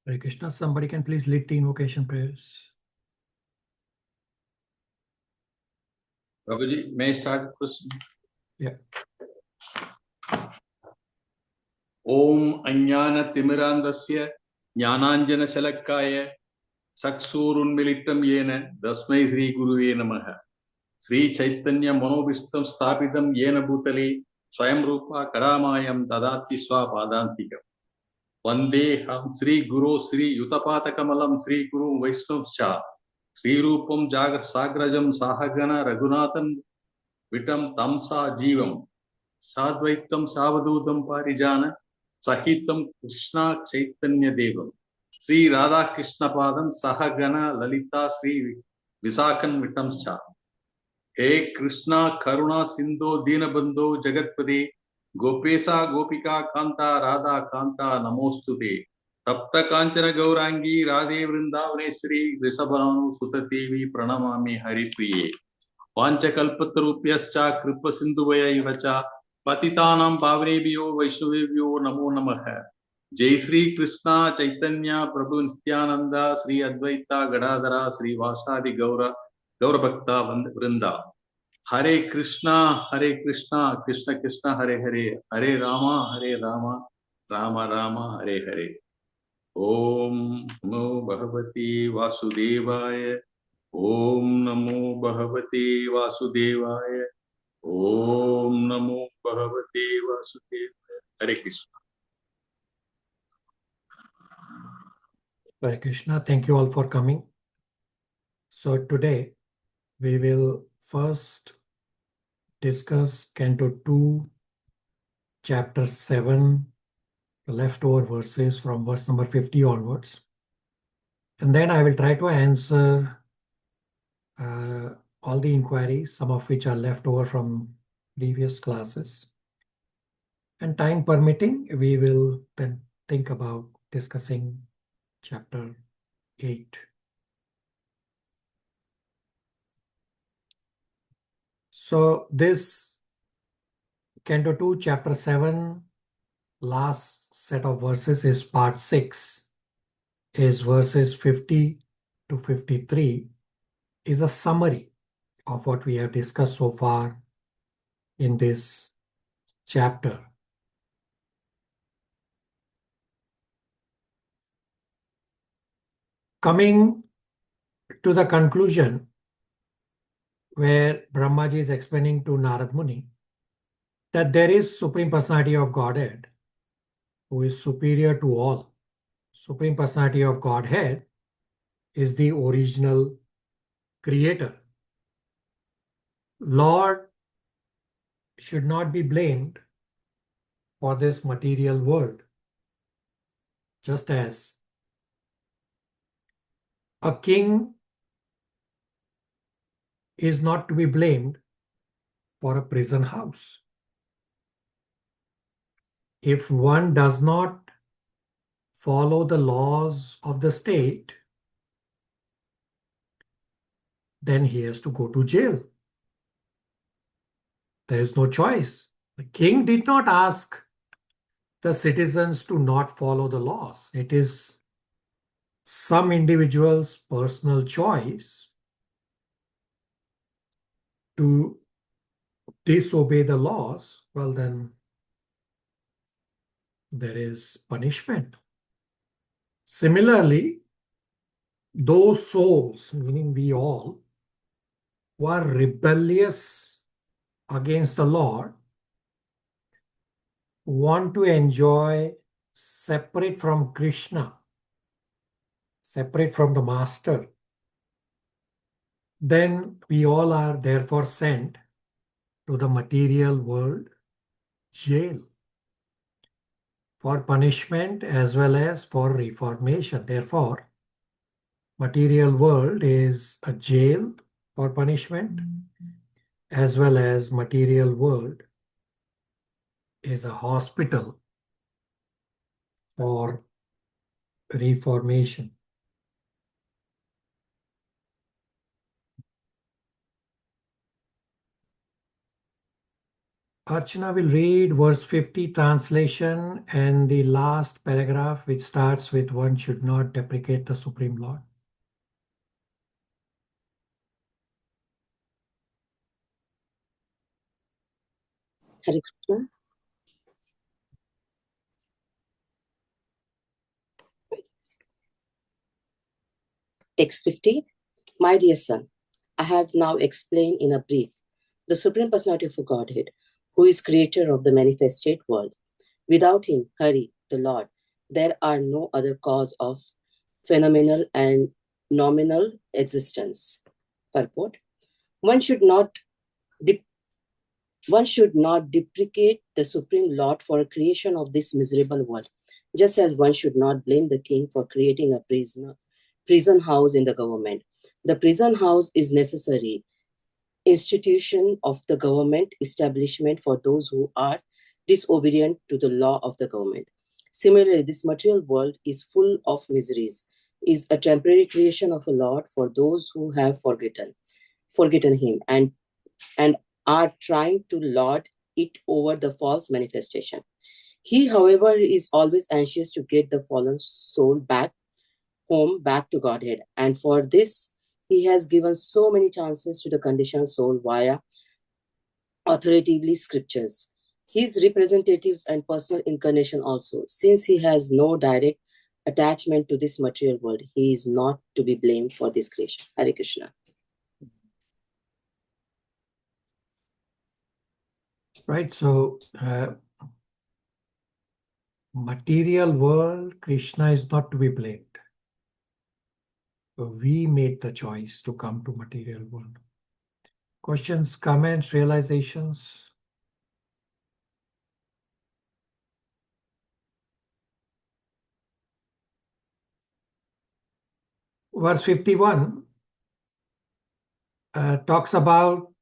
Hare Krishna. Somebody can please lead the invocation prayers. Prabhuji, may I start the question? Yeah. Om Ajnana Timirandasya Jnananjana Shalakaya Saksurunmilitam Yena Dasmai Sri Guruve Namaha Sri Chaitanya Manobhistam Sthapitam Yena Bhutale Swayam Rupa Karamayam Dadati Swapadantikam Vandeham Sri Guru Sri Yutapata Kamalam Sri Guru Vaishnav Cha Sri Rupam Jagar Sagrajam Sahagana Raghunathan Vitam Tamsa Jivam Sadvaitam Savadudam Parijana Sahitam Krishna Chaitanya Devam Sri Radha Krishna Padam Sahagana Lalita Sri Visakan Vitamscha He Krishna Karuna Sindhu Dinabandhu Jagatpade Gopesa Gopika Kanta Radha Kanta Namostute Tapta Kanchana Gaurangi Radhe Vrindavaneswari Rishabhanu Sutatevi Pranamami Haripriye Vanchakalpatarupyascha Kripa Sindhuvaya Ivacha Patitanam Pavrebhyo Vaishnavebhyo Namo Namaha Jai Sri Krishna Chaitanya Prabhu Nityananda Sri Advaita Gadadhara Sri Vasadi Gaura Bhakta Vrinda Hare Krishna Krishna Krishna Hare Hare Hare Rama Rama Rama Hare Hare Om Namo Bhagavate Vasudevaya Om Namo Bhagavate Vasudevaya Om Namo Bhagavate Vasudevaya Hare Krishna. Hare Krishna. Thank you all for coming. So today we will first discuss Canto 2, Chapter 7, the leftover verses from verse number 50 onwards. And then I will try to answer all the inquiries, some of which are left over from previous classes. And time permitting, we will then think about discussing Chapter 8. So this Canto 2, Chapter 7, last set of verses is part 6, is verses 50 to 53, is a summary of what we have discussed so far in this chapter. Coming to the conclusion where Brahmaji is explaining to Narad Muni that there is Supreme Personality of Godhead who is superior to all. Supreme Personality of Godhead is the original creator. Lord should not be blamed for this material world, just as a king is not to be blamed for a prison house. If one does not follow the laws of the state, then he has to go to jail. There is no choice. The king did not ask the citizens to not follow the laws. It is some individual's personal choice to disobey the laws. Well, then there is punishment. Similarly, those souls, meaning we all, who are rebellious against the Lord, want to enjoy separate from Krishna, separate from the Master, then we all are therefore sent to the material world jail for punishment as well as for reformation. Therefore, material world is a jail for punishment, as well as material world is a hospital for reformation. Archana will read verse 50 translation and the last paragraph, which starts with "One should not deprecate the Supreme Lord." Hare Krishna. Text 50. My dear son, I have now explained in a brief the Supreme Personality of Godhead, who is creator of the manifested world. Without him, Hari, the Lord, there are no other cause of phenomenal and nominal existence. Purport. One should not deprecate the Supreme Lord for a creation of this miserable world, just as one should not blame the king for creating a prison house in the government. The prison house is necessary institution of the government establishment for those who are disobedient to the law of the government. Similarly, this material world is full of miseries, is a temporary creation of a Lord for those who have forgotten him and are trying to lord it over the false manifestation. He, however, is always anxious to get the fallen soul back home, back to Godhead. And for this, he has given so many chances to the conditioned soul via authoritatively scriptures. His representatives and personal incarnation also, since he has no direct attachment to this material world, he is not to be blamed for this creation. Hare Krishna. Right, so material world, Krishna is not to be blamed. We made the choice to come to material world. Questions, comments, realizations? Verse 51 talks about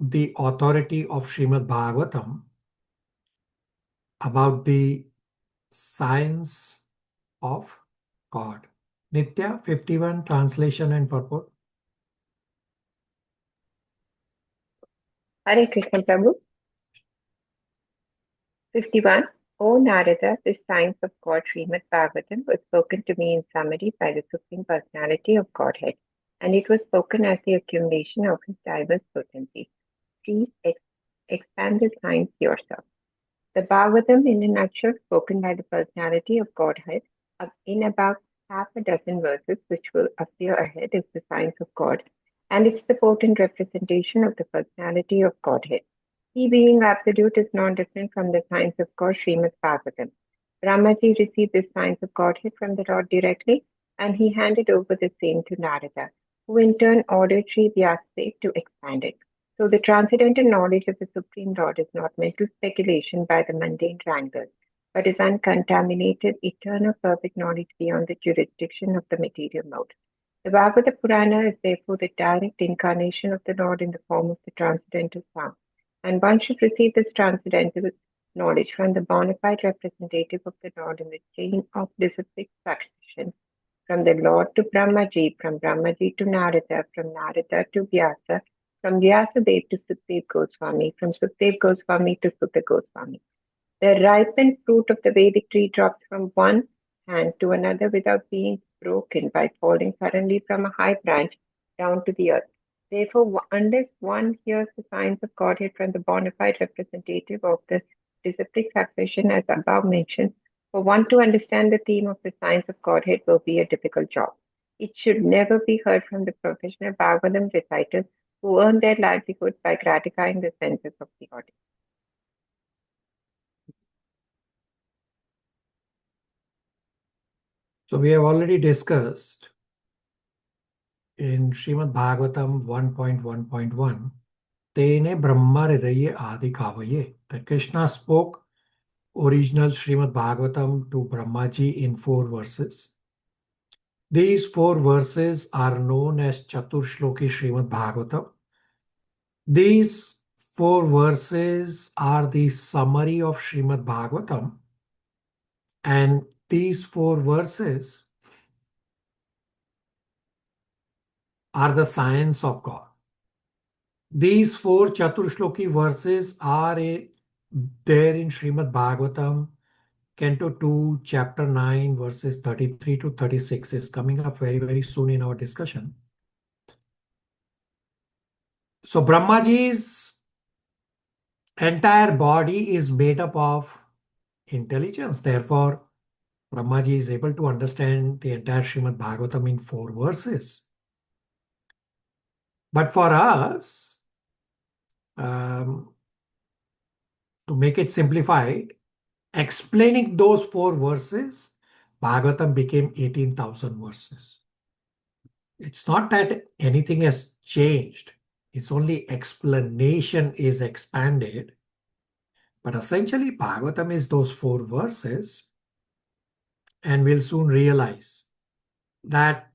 the authority of Srimad Bhagavatam, about the science of God. Nitya, 51, translation and purport. Hare Krishna Prabhu. 51. O Narada, the science of God, Srimad Bhagavatam, was spoken to me in summary by the Supreme Personality of Godhead, and it was spoken as the accumulation of his diverse potencies. Please expand the science yourself. The Bhagavatam, in a nutshell, spoken by the Personality of Godhead, in about half a dozen verses, which will appear ahead, is the science of God, and it's the potent representation of the Personality of Godhead. He, being absolute, is non-different from the science of God, Srimad Bhagavatam. Brahmaji received this science of Godhead from the Lord directly, and he handed over the same to Narada, who in turn ordered Sri Vyasadeva to expand it. So the transcendental knowledge of the Supreme Lord is not mental speculation by the mundane wranglers, but is uncontaminated, eternal, perfect knowledge beyond the jurisdiction of the material mode. The Bhagavata Purana is therefore the direct incarnation of the Lord in the form of the transcendental sound. And one should receive this transcendental knowledge from the bona fide representative of the Lord in the chain of disciplic succession, from the Lord to Brahmaji, from Brahmaji to Narada, from Narada to Vyasa, from Vyasadeva to Sukdev Goswami, from Sukdev Goswami to Sutta Goswami. The ripened fruit of the Vedic tree drops from one hand to another without being broken by falling suddenly from a high branch down to the earth. Therefore, unless one hears the science of Godhead from the bona fide representative of the disciplic succession as above mentioned, for one to understand the theme of the science of Godhead will be a difficult job. It should never be heard from the professional Bhagavatam reciters who earn their livelihood by gratifying the senses of the audience. So we have already discussed in Srimad Bhagavatam 1.1.1, Tene Brahma Hridaye Adi Kavaye, that Krishna spoke original Srimad Bhagavatam to Brahmaji in 4 verses. These 4 verses are known as Chaturshloki Srimad Bhagavatam. These 4 verses are the summary of Srimad Bhagavatam, and these 4 verses are the science of God. These 4 Chaturshloki verses are a there in Srimad Bhagavatam, Canto 2, Chapter 9, verses 33 to 36 is coming up very, very soon in our discussion. So Brahmaji's entire body is made up of intelligence. Therefore, Brahmaji is able to understand the entire Srimad Bhagavatam in 4 verses. But for us, to make it simplified, explaining those 4 verses, Bhagavatam became 18,000 verses. It's not that anything has changed. It's only explanation is expanded. But essentially, Bhagavatam is those 4 verses. And we'll soon realize that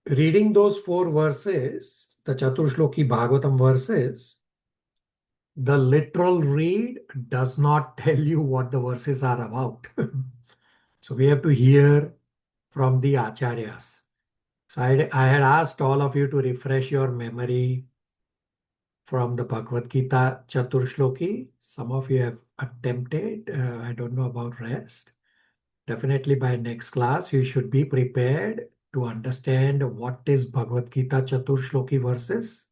reading those 4 verses, the Chaturshloki Bhagavatam verses, the literal read does not tell you what the verses are about. So we have to hear from the Acharyas. So I had asked all of you to refresh your memory from the Bhagavad Gita Chaturshloki. Some of you have attempted. I don't know about rest. Definitely by next class, you should be prepared to understand what is Bhagavad Gita Chaturshloki verses,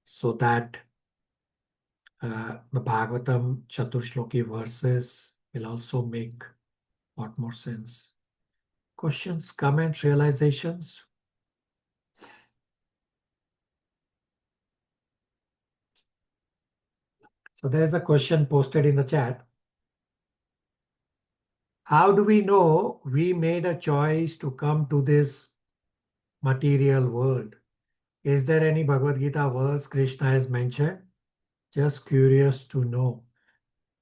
so that the Bhagavatam Chaturshloki verses will also make a lot more sense. Questions, comments, realizations? So there's a question posted in the chat. How do we know we made a choice to come to this material world? Is there any Bhagavad Gita verse Krishna has mentioned? Just curious to know.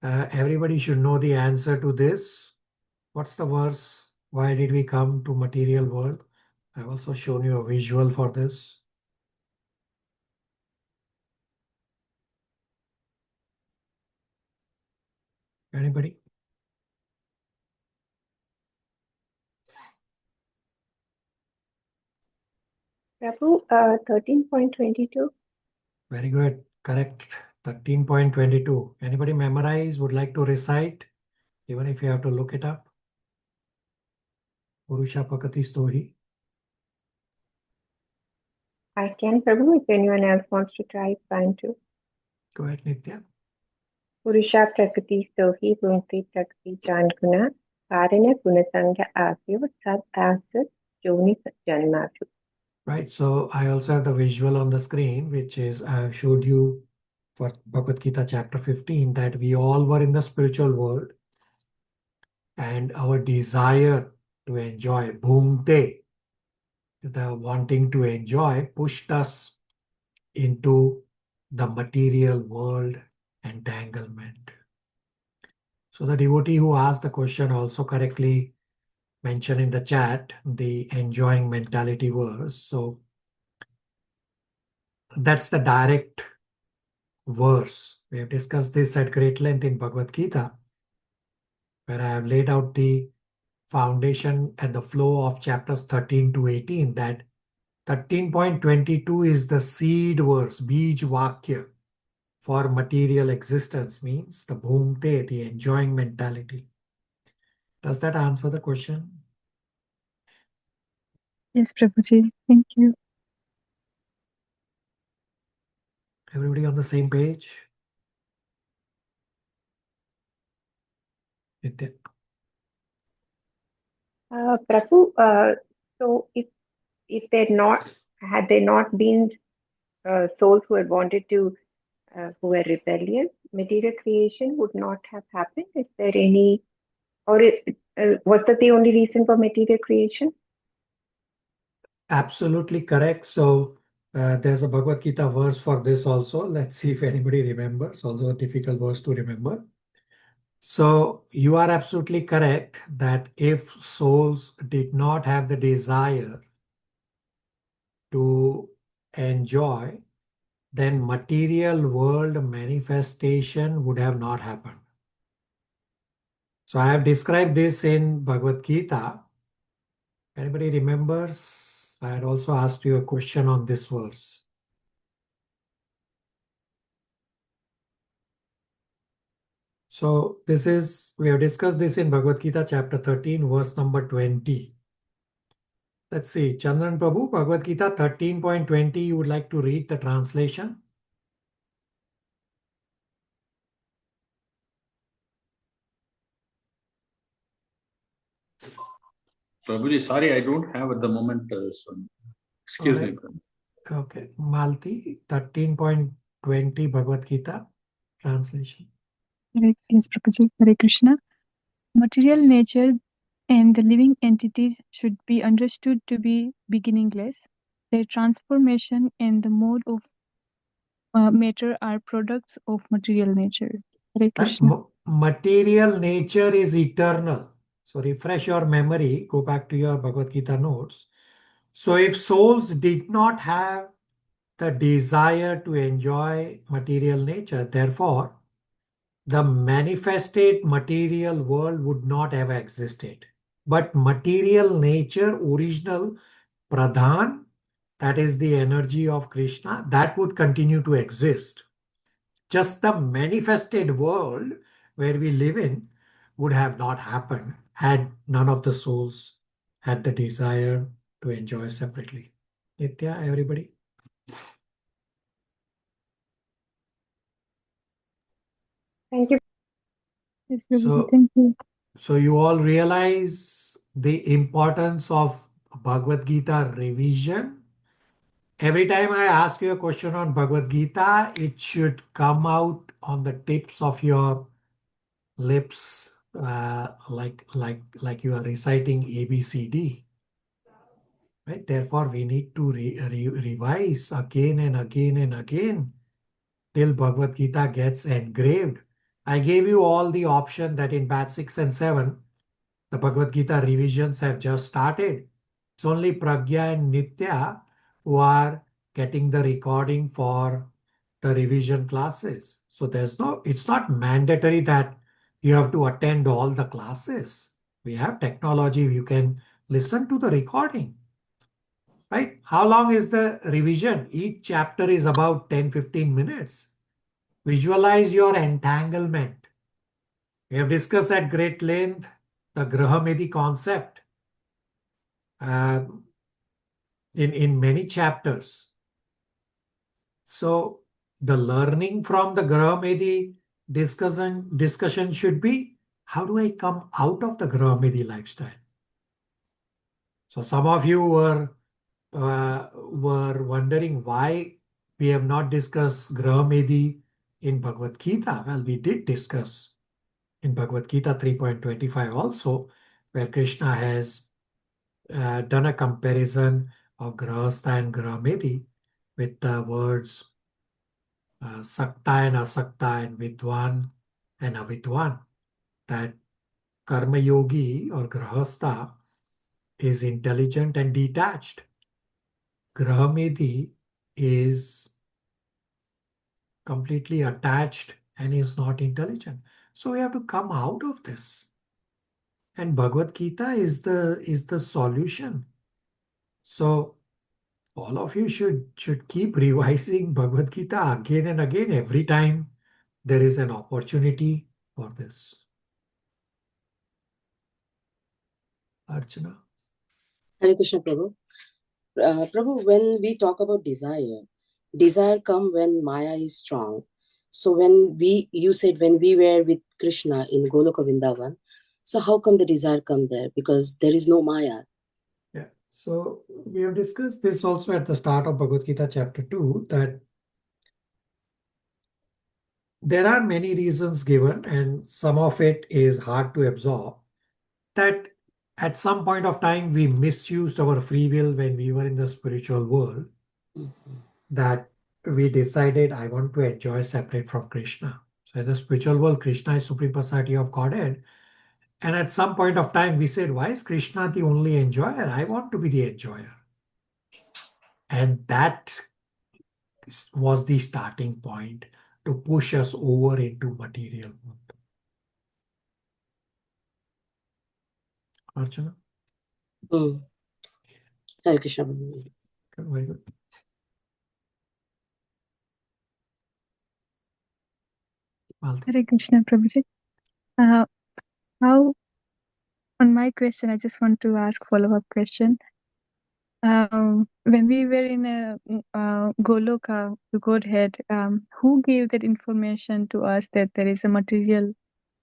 Everybody should know the answer to this. What's the verse? Why did we come to material world? I've also shown you a visual for this. Anybody? Prabhu, 13.22. Very good. Correct. 13.22. Anybody memorize? Would like to recite? Even if you have to look it up. Purusha Pakati Stohi. I can, Prabhu. If anyone else wants to try, it's fine too. Go ahead, Nitya. Purusha Prakriti Stohi Bhunti Prakriti Janguna Karana Gunasangha Asya Sab Asya Joni Janmatu. Right. So I also have the visual on the screen, which is I have showed you for Bhagavad Gita chapter 15 that we all were in the spiritual world and our desire to enjoy, bhumte, the wanting to enjoy, pushed us into the material world entanglement. So the devotee who asked the question also correctly mentioned in the chat the enjoying mentality verse. So that's the direct verse. We have discussed this at great length in Bhagavad Gita, where I have laid out the foundation and the flow of chapters 13 to 18, that 13.22 is the seed verse, Bij Vakya, for material existence, means the bhumte, the enjoying mentality. Does that answer the question? Yes, Prabhuji. Thank you. Everybody on the same page? Nitya. Prabhu, so if had there not been souls who had wanted to, who were rebellious, material creation would not have happened. Is there any, or was that the only reason for material creation? Absolutely correct. So there's a Bhagavad Gita verse for this also. Let's see if anybody remembers. Also a difficult verse to remember. So you are absolutely correct that if souls did not have the desire to enjoy, then material world manifestation would have not happened. So I have described this in Bhagavad Gita. Anybody remembers? I had also asked you a question on this verse. So we have discussed this in Bhagavad Gita chapter 13, verse number 20. Let's see, Chandran Prabhu, Bhagavad Gita 13.20, you would like to read the translation? Prabhuji, sorry, I don't have at the moment this one. Excuse me. Okay. Malti, 13.20 Bhagavad Gita translation. Yes, Prabhuji. Hare Krishna. Material nature and the living entities should be understood to be beginningless. Their transformation and the mode of matter are products of material nature. Hare Krishna. Material nature is eternal. So refresh your memory, go back to your Bhagavad Gita notes. So if souls did not have the desire to enjoy material nature, therefore, the manifested material world would not have existed. But material nature, original pradhan, that is the energy of Krishna, that would continue to exist. Just the manifested world where we live in would have not happened had none of the souls had the desire to enjoy separately. Nitya, everybody? Thank you. Yes, Prabhuji. Thank you. So you all realize the importance of Bhagavad Gita revision. Every time I ask you a question on Bhagavad Gita, it should come out on the tips of your lips, like you are reciting ABCD. Right? Therefore, we need to revise again and again and again till Bhagavad Gita gets engraved. I gave you all the option that in batch 6 and 7, the Bhagavad Gita revisions have just started. It's only Pragya and Nitya who are getting the recording for the revision classes. So it's not mandatory that you have to attend all the classes. We have technology, you can listen to the recording. Right? How long is the revision? Each chapter is about 10-15 minutes. Visualize your entanglement. We have discussed at great length the Grahamedi concept in many chapters. So the learning from the Grahamedi discussion should be, how do I come out of the Grahamedi lifestyle? So some of you were wondering why we have not discussed Grahamedi in Bhagavad Gita. Well, we did discuss in Bhagavad Gita 3.25 also, where Krishna has done a comparison of Grahastha and Grahamedi with the words Sakta and Asakta and Vidwan and Avidwan. That Karma Yogi or Grahastha is intelligent and detached. Grahamedi is completely attached and is not intelligent. So we have to come out of this. And Bhagavad Gita is the solution. So all of you should keep revising Bhagavad Gita again and again every time there is an opportunity for this. Archana. Hare Krishna, Prabhu. Prabhu, when we talk about desire come when Maya is strong. So you said when we were with Krishna in Goloka Vrindavan, so how come the desire come there? Because there is no Maya. Yeah. So we have discussed this also at the start of Bhagavad Gita chapter 2, that there are many reasons given and some of it is hard to absorb, that at some point of time we misused our free will when we were in the spiritual world, that we decided I want to enjoy separate from Krishna. So in the spiritual world, Krishna is Supreme Personality of Godhead. And at some point of time, we said, why is Krishna the only enjoyer? I want to be the enjoyer. And that was the starting point to push us over into material world. Archana? Hare Krishna. Very good. Hare Krishna, Prabhuji. How, on my question, I just want to ask follow-up question. When we were in a Goloka, the Godhead, who gave that information to us that there is a material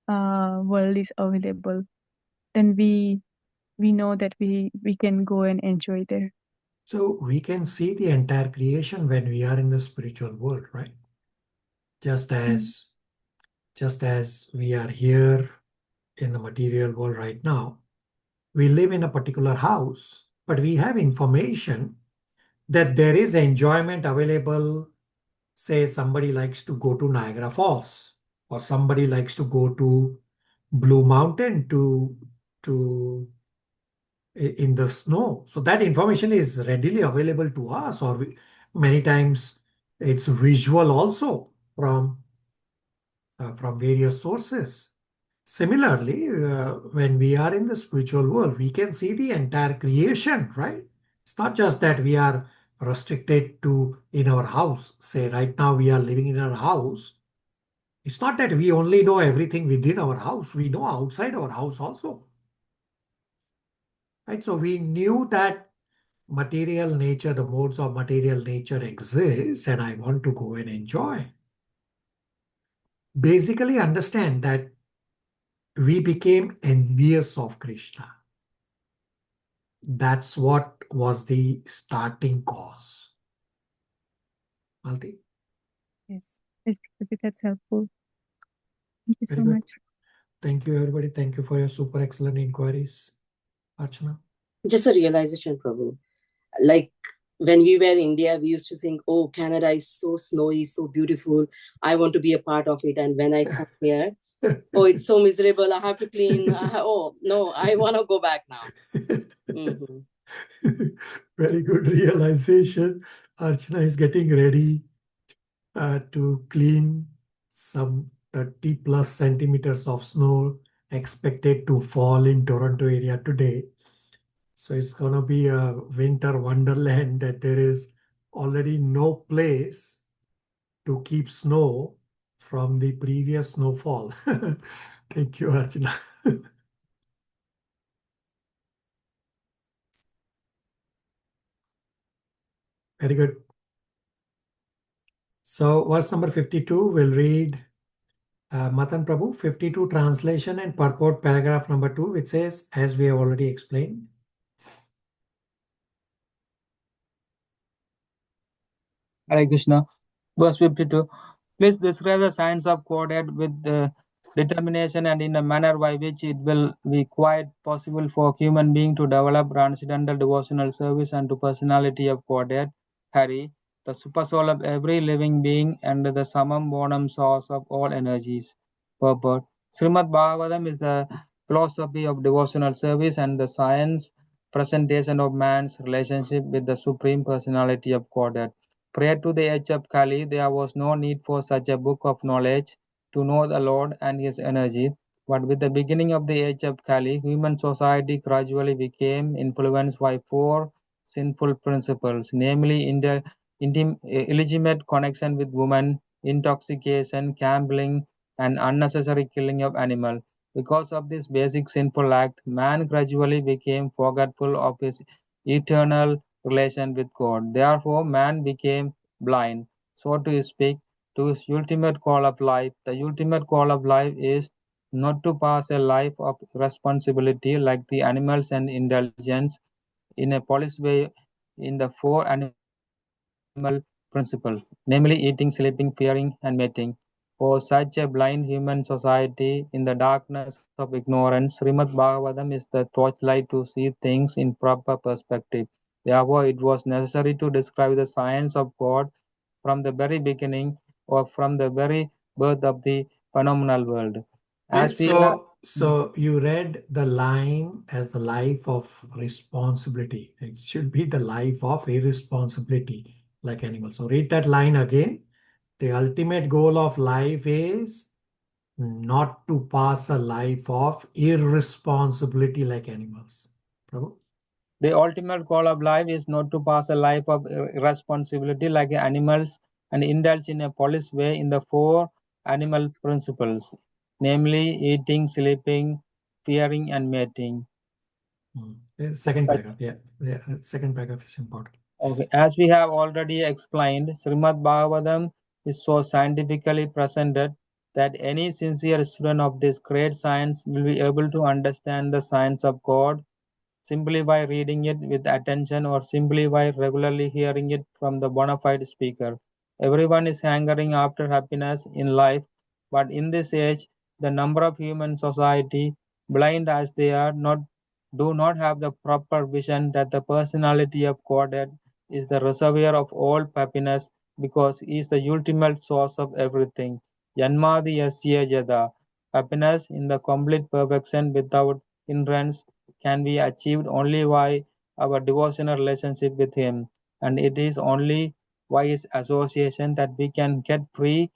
world is available? Then we know that we can go and enjoy there. So we can see the entire creation when we are in the spiritual world, right? Just as we are here in the material world right now, we live in a particular house, but we have information that there is enjoyment available. Say somebody likes to go to Niagara Falls, or somebody likes to go to Blue Mountain to in the snow. So that information is readily available to us, or many times it's visual also from various sources. Similarly, when we are in the spiritual world, we can see the entire creation, right? It's not just that we are restricted to in our house. Say right now we are living in our house. It's not that we only know everything within our house. We know outside our house also. Right? So we knew that material nature, the modes of material nature exist, and I want to go and enjoy. Basically understand that we became envious of Krishna. That's what was the starting cause. Malti? Yes, that's helpful. Thank you Very so good. much. Thank you, everybody. Thank you for your super excellent inquiries. Archana? Just a realization, Prabhu. Like when we were in India, we used to think, oh, Canada is so snowy, so beautiful. I want to be a part of it. And when I come here, oh, it's so miserable. I have to clean. Oh, no, I want to go back now. Very good realization. Archana is getting ready to clean some 30 plus centimeters of snow expected to fall in Toronto area today. So it's going to be a winter wonderland that there is already no place to keep snow from the previous snowfall. Thank you, Archana. Very good. So verse number 52, we'll read Matan Prabhu, 52 translation and purport paragraph number 2, which says, as we have already explained. Hare Krishna. Verse 52. Please describe the science of Godhead with determination and in a manner by which it will be quite possible for human being to develop transcendental devotional service and to personality of Godhead, Hari, the super soul of every living being and the summum bonum source of all energies. Purport. Srimad Bhagavatam is the philosophy of devotional service and the science presentation of man's relationship with the Supreme Personality of Godhead. Prior to the age of Kali, there was no need for such a book of knowledge to know the Lord and his energy. But with the beginning of the age of Kali, human society gradually became influenced by four sinful principles, namely illegitimate connection with women, intoxication, gambling, and unnecessary killing of animals. Because of this basic sinful act, man gradually became forgetful of his eternal relation with God. Therefore, man became blind, so to speak, to his ultimate call of life. The ultimate call of life is not to pass a life of responsibility like the animals and indulgence in a polished way in the four animal principles, namely eating, sleeping, fearing, and mating. For such a blind human society in the darkness of ignorance, Srimad Bhagavatam is the torchlight to see things in proper perspective. Therefore, it was necessary to describe the science of God from the very beginning or from the very birth of the phenomenal world. As we are, So you read the line as the life of responsibility. It should be the life of irresponsibility, like animals. So read that line again. The ultimate goal of life is not to pass a life of irresponsibility like animals. Prabhu? the ultimate goal of life is not to pass a life of irresponsibility like animals and indulge in a polished way in the four animal principles, namely eating, sleeping, fearing, and mating. Second paragraph, second paragraph is important. Okay, as we have already explained, Srimad Bhagavatam is so scientifically presented that any sincere student of this great science will be able to understand the science of God simply by reading it with attention or simply by regularly hearing it from the bona fide speaker. Everyone is hankering after happiness in life, but in this age, the number of human society, blind as they are, do not have the proper vision that the personality of Godhead is the reservoir of all happiness because he is the ultimate source of everything. Yanmadi yasya jada. Happiness in the complete perfection without hindrance can be achieved only by our devotional relationship with Him, and it is only by His association that we can get free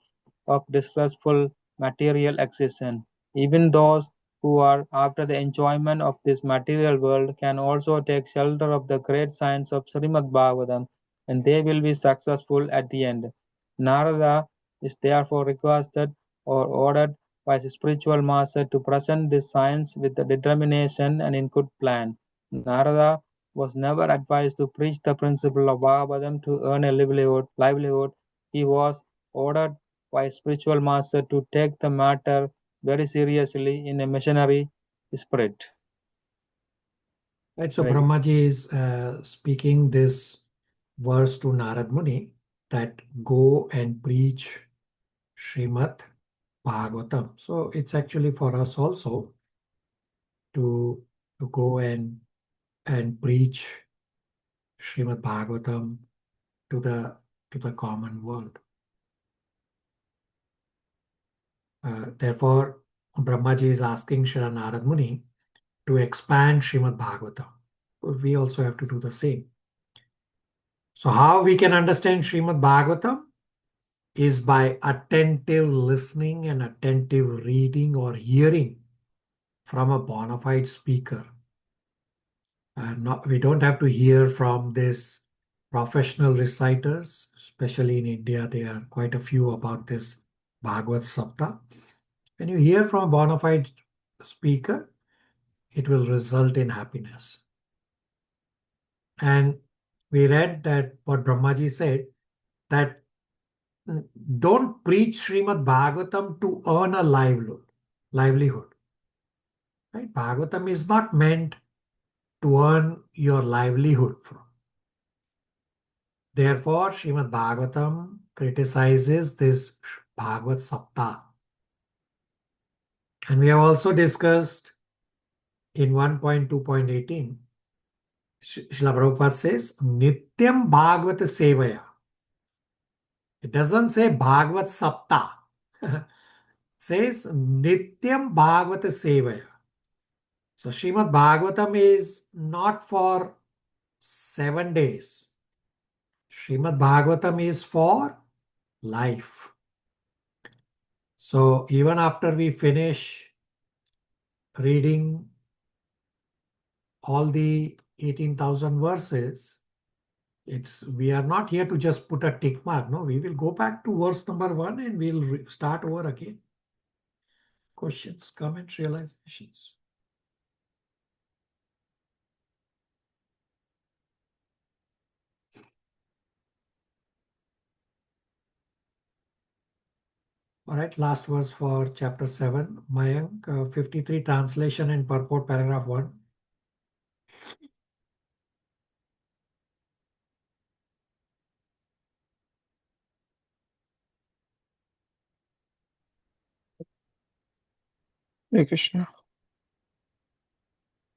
of distressful material existence. Even those who are after the enjoyment of this material world can also take shelter of the great science of Srimad Bhagavatam, and they will be successful at the end. Narada is therefore requested or ordered by his spiritual master to present this science with the determination and in good plan. Narada was never advised to preach the principle of Bhagavatam to earn a livelihood. He was ordered by his spiritual master to take the matter very seriously in a missionary spirit. Right, so Right. Brahmaji is speaking this verse to Narad Muni that go and preach Srimad Bhagavatam. So it's actually for us also to go and preach Srimad Bhagavatam to the common world. Therefore, Brahmaji is asking Srila Narad Muni to expand Srimad Bhagavatam. We also have to do the same. So how we can understand Srimad Bhagavatam is by attentive listening and attentive reading or hearing from a bona fide speaker. We don't have to hear from this professional reciters, especially in India. There are quite a few about this Bhagavad Sapta. When you hear from a bona fide speaker, it will result in happiness. And we read that what Brahmaji said, that don't preach Srimad Bhagavatam to earn a livelihood. Right? Bhagavatam is not meant to earn your livelihood from. Therefore, Srimad Bhagavatam criticizes this Bhagavad Sapta. And we have also discussed in 1.2.18, Srila Prabhupada says, Nityam Bhagavata Sevaya. It doesn't say Bhagavad Sapta. It says Nityam Bhagavata Sevaya. So Srimad Bhagavatam is not for 7 days. Srimad Bhagavatam is for life. So even after we finish reading all the 18,000 verses, we are not here to just put a tick mark. No, we will go back to verse number 1 and we'll start over again. Questions, comments, realizations. All right, last verse for chapter 7. Mayank, 53 translation and purport, paragraph 1. Hare Krishna.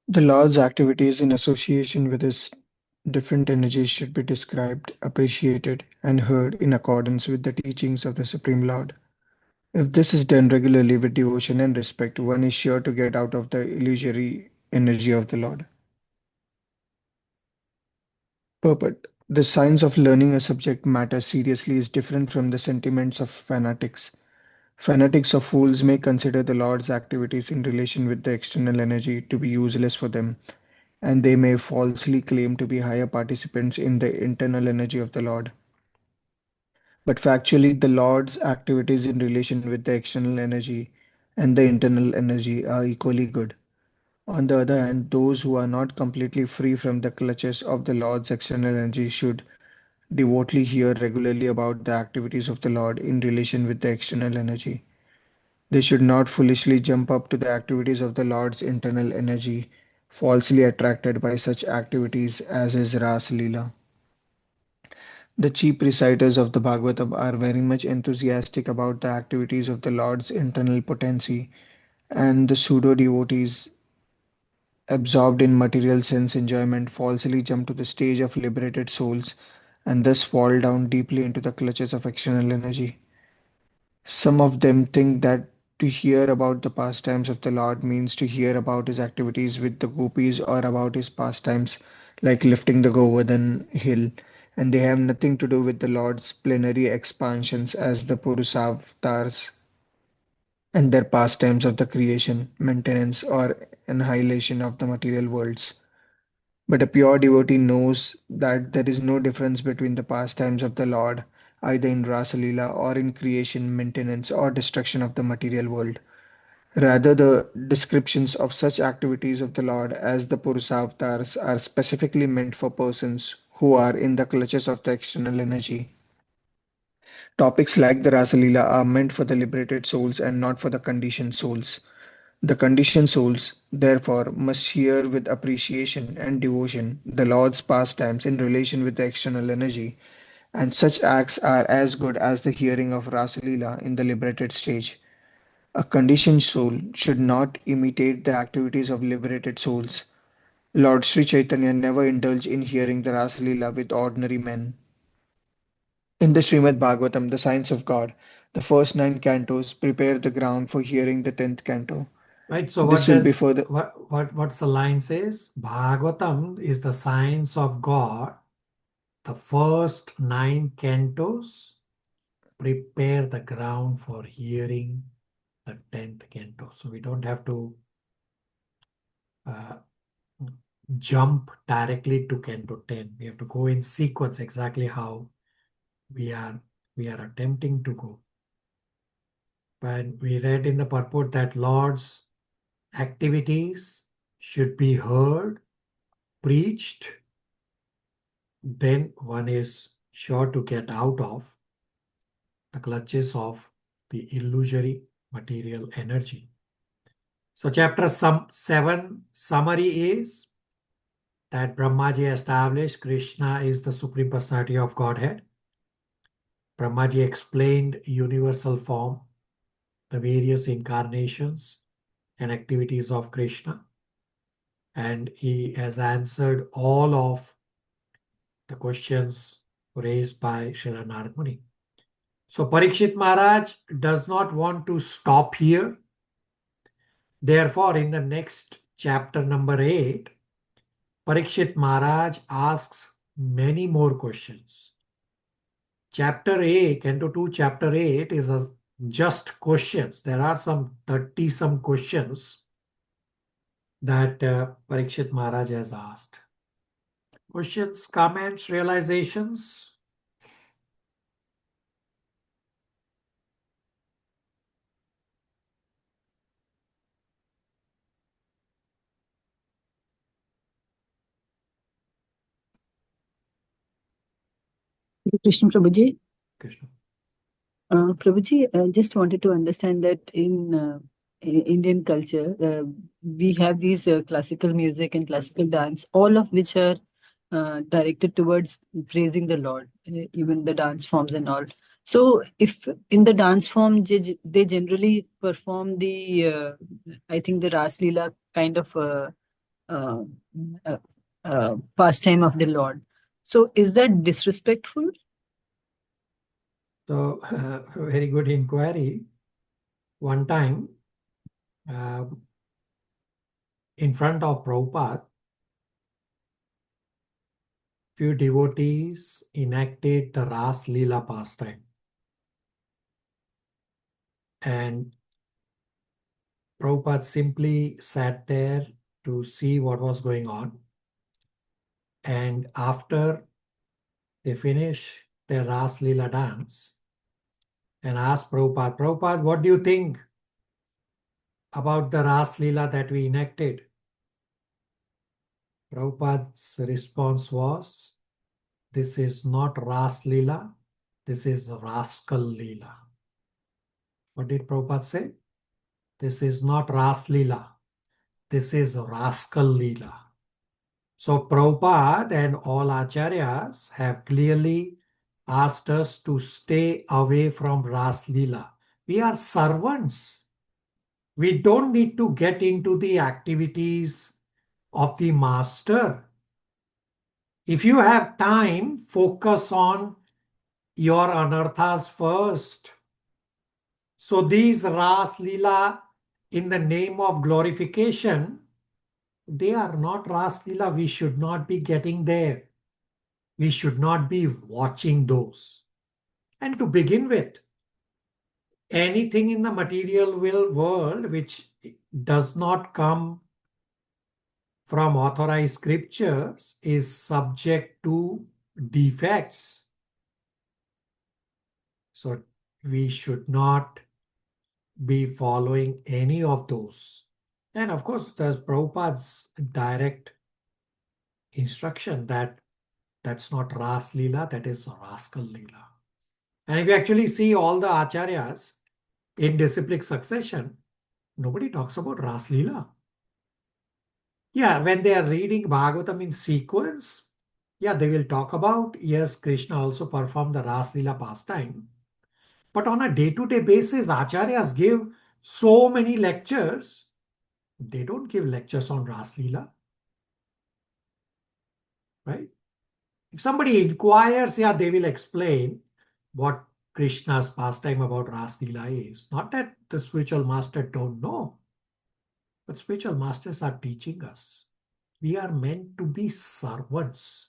The Lord's activities in association with his different energies should be described, appreciated, and heard in accordance with the teachings of the Supreme Lord. If this is done regularly with devotion and respect, one is sure to get out of the illusory energy of the Lord. Purport. The science of learning a subject matter seriously is different from the sentiments of fanatics. Fanatics or fools may consider the Lord's activities in relation with the external energy to be useless for them, and they may falsely claim to be higher participants in the internal energy of the Lord. But factually, the Lord's activities in relation with the external energy and the internal energy are equally good. On the other hand, those who are not completely free from the clutches of the Lord's external energy should devotedly hear regularly about the activities of the Lord in relation with the external energy. They should not foolishly jump up to the activities of the Lord's internal energy, falsely attracted by such activities as his Ras Leela. The cheap reciters of the Bhagavatam are very much enthusiastic about the activities of the Lord's internal potency, and the pseudo devotees absorbed in material sense enjoyment falsely jump to the stage of liberated souls and thus fall down deeply into the clutches of external energy. Some of them think that to hear about the pastimes of the Lord means to hear about his activities with the gopis or about his pastimes like lifting the Govardhan hill, and they have nothing to do with the Lord's plenary expansions as the Purusavatars and their pastimes of the creation, maintenance, or annihilation of the material worlds. But a pure devotee knows that there is no difference between the pastimes of the Lord, either in Rasalila or in creation, maintenance, or destruction of the material world. Rather, the descriptions of such activities of the Lord as the Purusavatars are specifically meant for persons who are in the clutches of the external energy. Topics like the Rasalila are meant for the liberated souls and not for the conditioned souls. The conditioned souls, therefore, must hear with appreciation and devotion the Lord's pastimes in relation with the external energy, and such acts are as good as the hearing of Rasalila in the liberated stage. A conditioned soul should not imitate the activities of liberated souls. Lord Sri Chaitanya never indulged in hearing the Rasalila with ordinary men. In the Srimad Bhagavatam, the Science of God, the first 9 cantos prepare the ground for hearing the 10th canto. Right. So This will be for the what's the line says? Bhagavatam is the science of God. The first 9 cantos prepare the ground for hearing the 10th canto. So we don't have to jump directly to canto 10. We have to go in sequence exactly how we are attempting to go. But we read in the purport that Lord's activities should be heard, preached, then one is sure to get out of the clutches of the illusory material energy. So chapter 7 summary is that Brahmaji established Krishna is the Supreme Personality of Godhead. Brahmaji explained universal form, the various incarnations and activities of Krishna, and he has answered all of the questions raised by Srila Narad Muni. So Parikshit Maharaj does not want to stop here. Therefore, in the next chapter number 8, Parikshit Maharaj asks many more questions. Chapter 8, Canto 2, Chapter 8 is just questions. There are some 30 some questions that Parikshit Maharaj has asked. Questions, comments, realizations? Krishna Prabhuji. Krishna. Prabhuji, I just wanted to understand that in Indian culture, we have these classical music and classical dance, all of which are directed towards praising the Lord, even the dance forms and all. So, if in the dance form, they generally perform the, I think, the Ras Leela kind of pastime of the Lord. So, is that disrespectful? So, very good inquiry. One time, in front of Prabhupada, few devotees enacted the Ras Leela pastime. And Prabhupada simply sat there to see what was going on. And after they finished their Ras Leela dance, and asked Prabhupada, Prabhupada, what do you think? about the Ras Leela that we enacted, Prabhupada's response was, this is not Ras Leela, this is Rascal Leela. What did Prabhupada say? This is not Ras Leela, this is Rascal Leela. So Prabhupada and all acharyas have clearly asked us to stay away from Ras Leela. We are servants. We don't need to get into the activities of the master. If you have time, focus on your anarthas first. So these Ras Leela in the name of glorification, they are not Ras Leela. We should not be getting there. We should not be watching those. And to begin with, anything in the material world which does not come from authorized scriptures is subject to defects. So we should not be following any of those. And of course, there's Prabhupada's direct instruction that that's not Ras Leela, that is Rascal Leela. And if you actually see all the acharyas in disciplic succession, nobody talks about Ras Leela. Yeah, when they are reading Bhagavatam in sequence, yeah, they will talk about, yes, Krishna also performed the Ras Leela pastime. But on a day-to-day basis, acharyas give so many lectures. They don't give lectures on Ras Leela. Right? If somebody inquires, yeah, they will explain what Krishna's pastime about Ras Leela is. Not that the spiritual master don't know, but spiritual masters are teaching us. We are meant to be servants.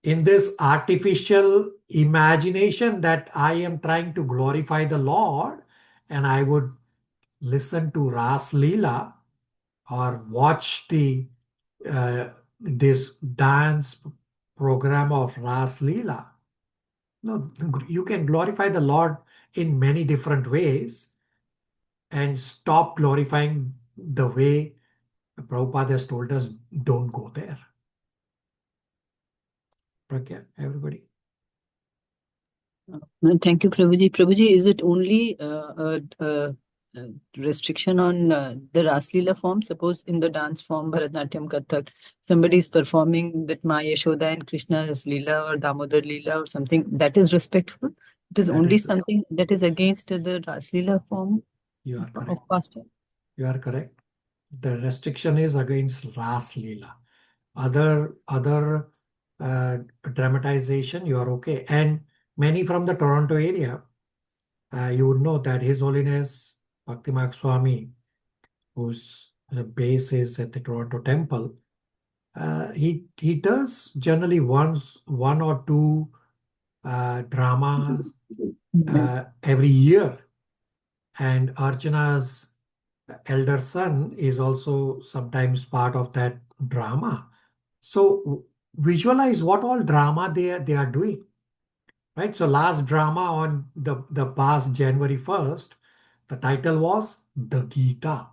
In this artificial imagination that I am trying to glorify the Lord, and I would listen to Ras Leela or watch this dance program of Ras Leela. No, you can glorify the Lord in many different ways and stop glorifying the way Prabhupada has told us, don't go there. Pragya, everybody. Thank you, Prabhuji. Prabhuji, is it only a restriction on the Ras Leela form? Suppose in the dance form, Bharatanatyam, Kathak, somebody is performing that Ma Yashoda and Krishna's Leela or Damodar Leela or something, that is respectful? It is That only is- something that is against the Ras Leela form You are of correct. pastime? You are correct. The restriction is against Ras Leela. Other dramatization, you are okay. And many from the Toronto area, you would know that His Holiness Bhaktimarg Swami, whose base is at the Toronto Temple, he does generally one or two dramas every year. And Archana's elder son is also sometimes part of that drama. So visualize what all drama they are doing. Right? So last drama on the past January 1st, the title was The Gita.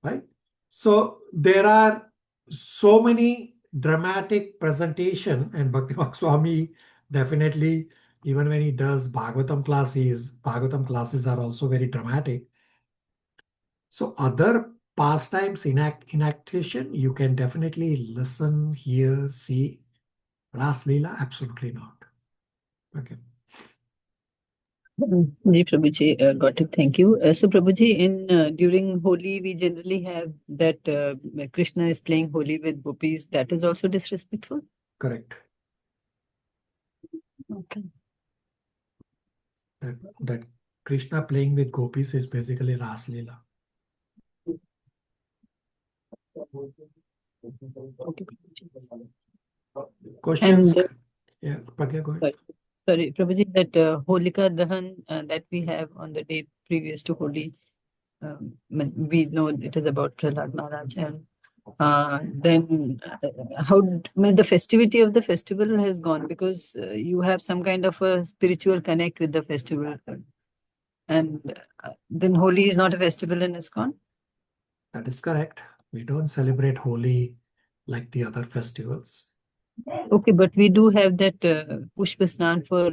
Right? So there are so many dramatic presentation, and Bhaktimarg Swami definitely, even when he does Bhagavatam classes are also very dramatic. So other pastimes enactation, you can definitely listen, hear, see. Ras Leela, absolutely not. Okay. Ji, Prabhuji, got it. Thank you. So, Prabhuji, in during Holi, we generally have that Krishna is playing Holi with gopis. That is also disrespectful. Correct. Okay. That Krishna playing with gopis is basically Ras Leela. Okay. Questions? And Yeah, Pragya, go ahead. sorry, Prabhuji, that Holika Dahan that we have on the day previous to Holi, we know it is about Prahlad Maharaj. And then how the festivity of the festival has gone, because you have some kind of a spiritual connect with the festival. And then Holi is not a festival in ISKCON? That is correct. We don't celebrate Holi like the other festivals. Okay, but we do have that Pushpa Snan for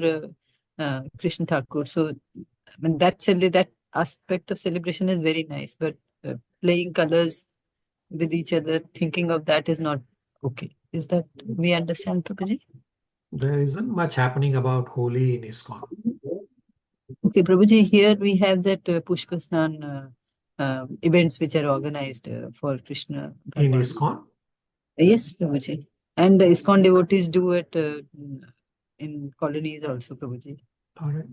Krishna Thakur. So I mean, that aspect of celebration is very nice, but playing colors with each other, thinking of that is not okay. Is that we understand, Prabhuji? There isn't much happening about Holi in ISKCON. Okay, Prabhuji, here we have that Pushpa Snan events which are organized for Krishna. In Bhagwan. ISKCON? Yes, Prabhuji. And ISKCON devotees do it in colonies also, Prabhuji. All right.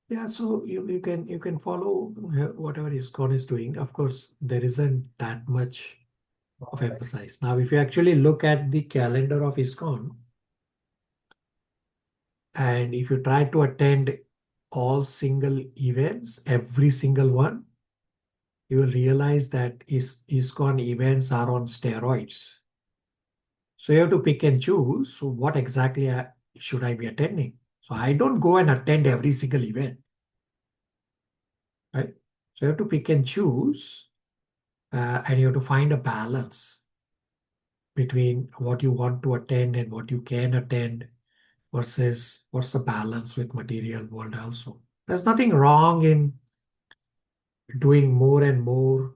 Yeah, so you can follow whatever ISKCON is doing. Of course, there isn't that much of emphasis. Now, if you actually look at the calendar of ISKCON, and if you try to attend all single events, every single one, you will realize that ISKCON events are on steroids. So you have to pick and choose. So what exactly should I be attending? So I don't go and attend every single event, right? So you have to pick and choose, and you have to find a balance between what you want to attend and what you can attend versus what's the balance with material world also. There's nothing wrong in doing more and more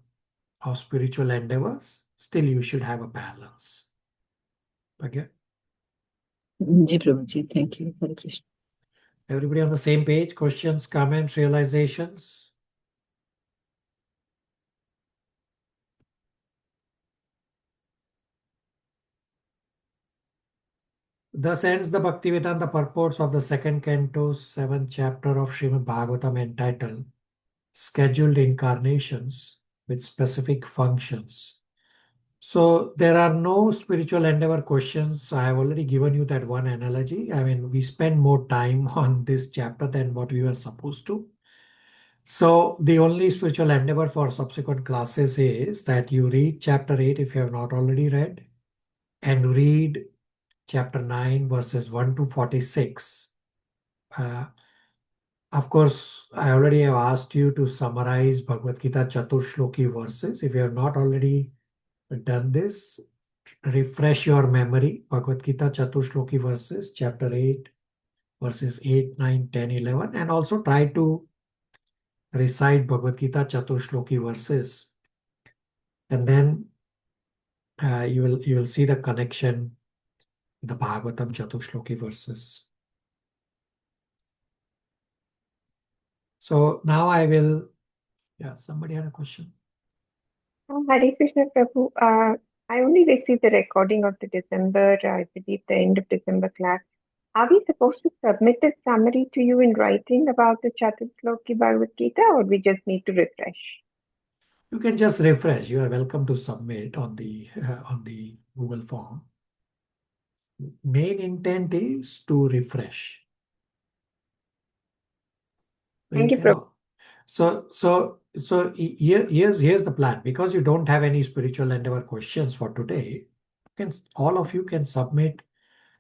of spiritual endeavors. Still, you should have a balance. Okay? Ji Prabhuji, thank you. Hare Krishna. Everybody on the same page? Questions, comments, realizations? Thus ends the Bhaktivedanta purports of the second canto, 7th chapter of Srimad Bhagavatam entitled Scheduled Incarnations with Specific Functions. So there are no spiritual endeavor questions. I have already given you that one analogy. I mean, we spend more time on this chapter than what we were supposed to. So the only spiritual endeavor for subsequent classes is that you read chapter 8 if you have not already read, and read chapter 9 verses 1 to 46. Of course, I already have asked you to summarize Bhagavad Gita Chaturshloki verses. If you have not already done this, refresh your memory. Bhagavad Gita Chaturshloki verses, chapter 8, verses 8, 9, 10, 11, and also try to recite Bhagavad Gita Chaturshloki verses. And then you will see the connection with the Bhagavatam Chaturshloki verses. So now I will, somebody had a question. Hare Krishna Prabhu. I only received the recording of the December, I believe the end of December class. Are we supposed to submit a summary to you in writing about the Chaturshloki Bhagavad Gita, or we just need to refresh? You can just refresh. You are welcome to submit on the Google form. Main intent is to refresh. Thank you, Prabhu. Here's the plan. Because you don't have any spiritual endeavor questions for today, all of you can submit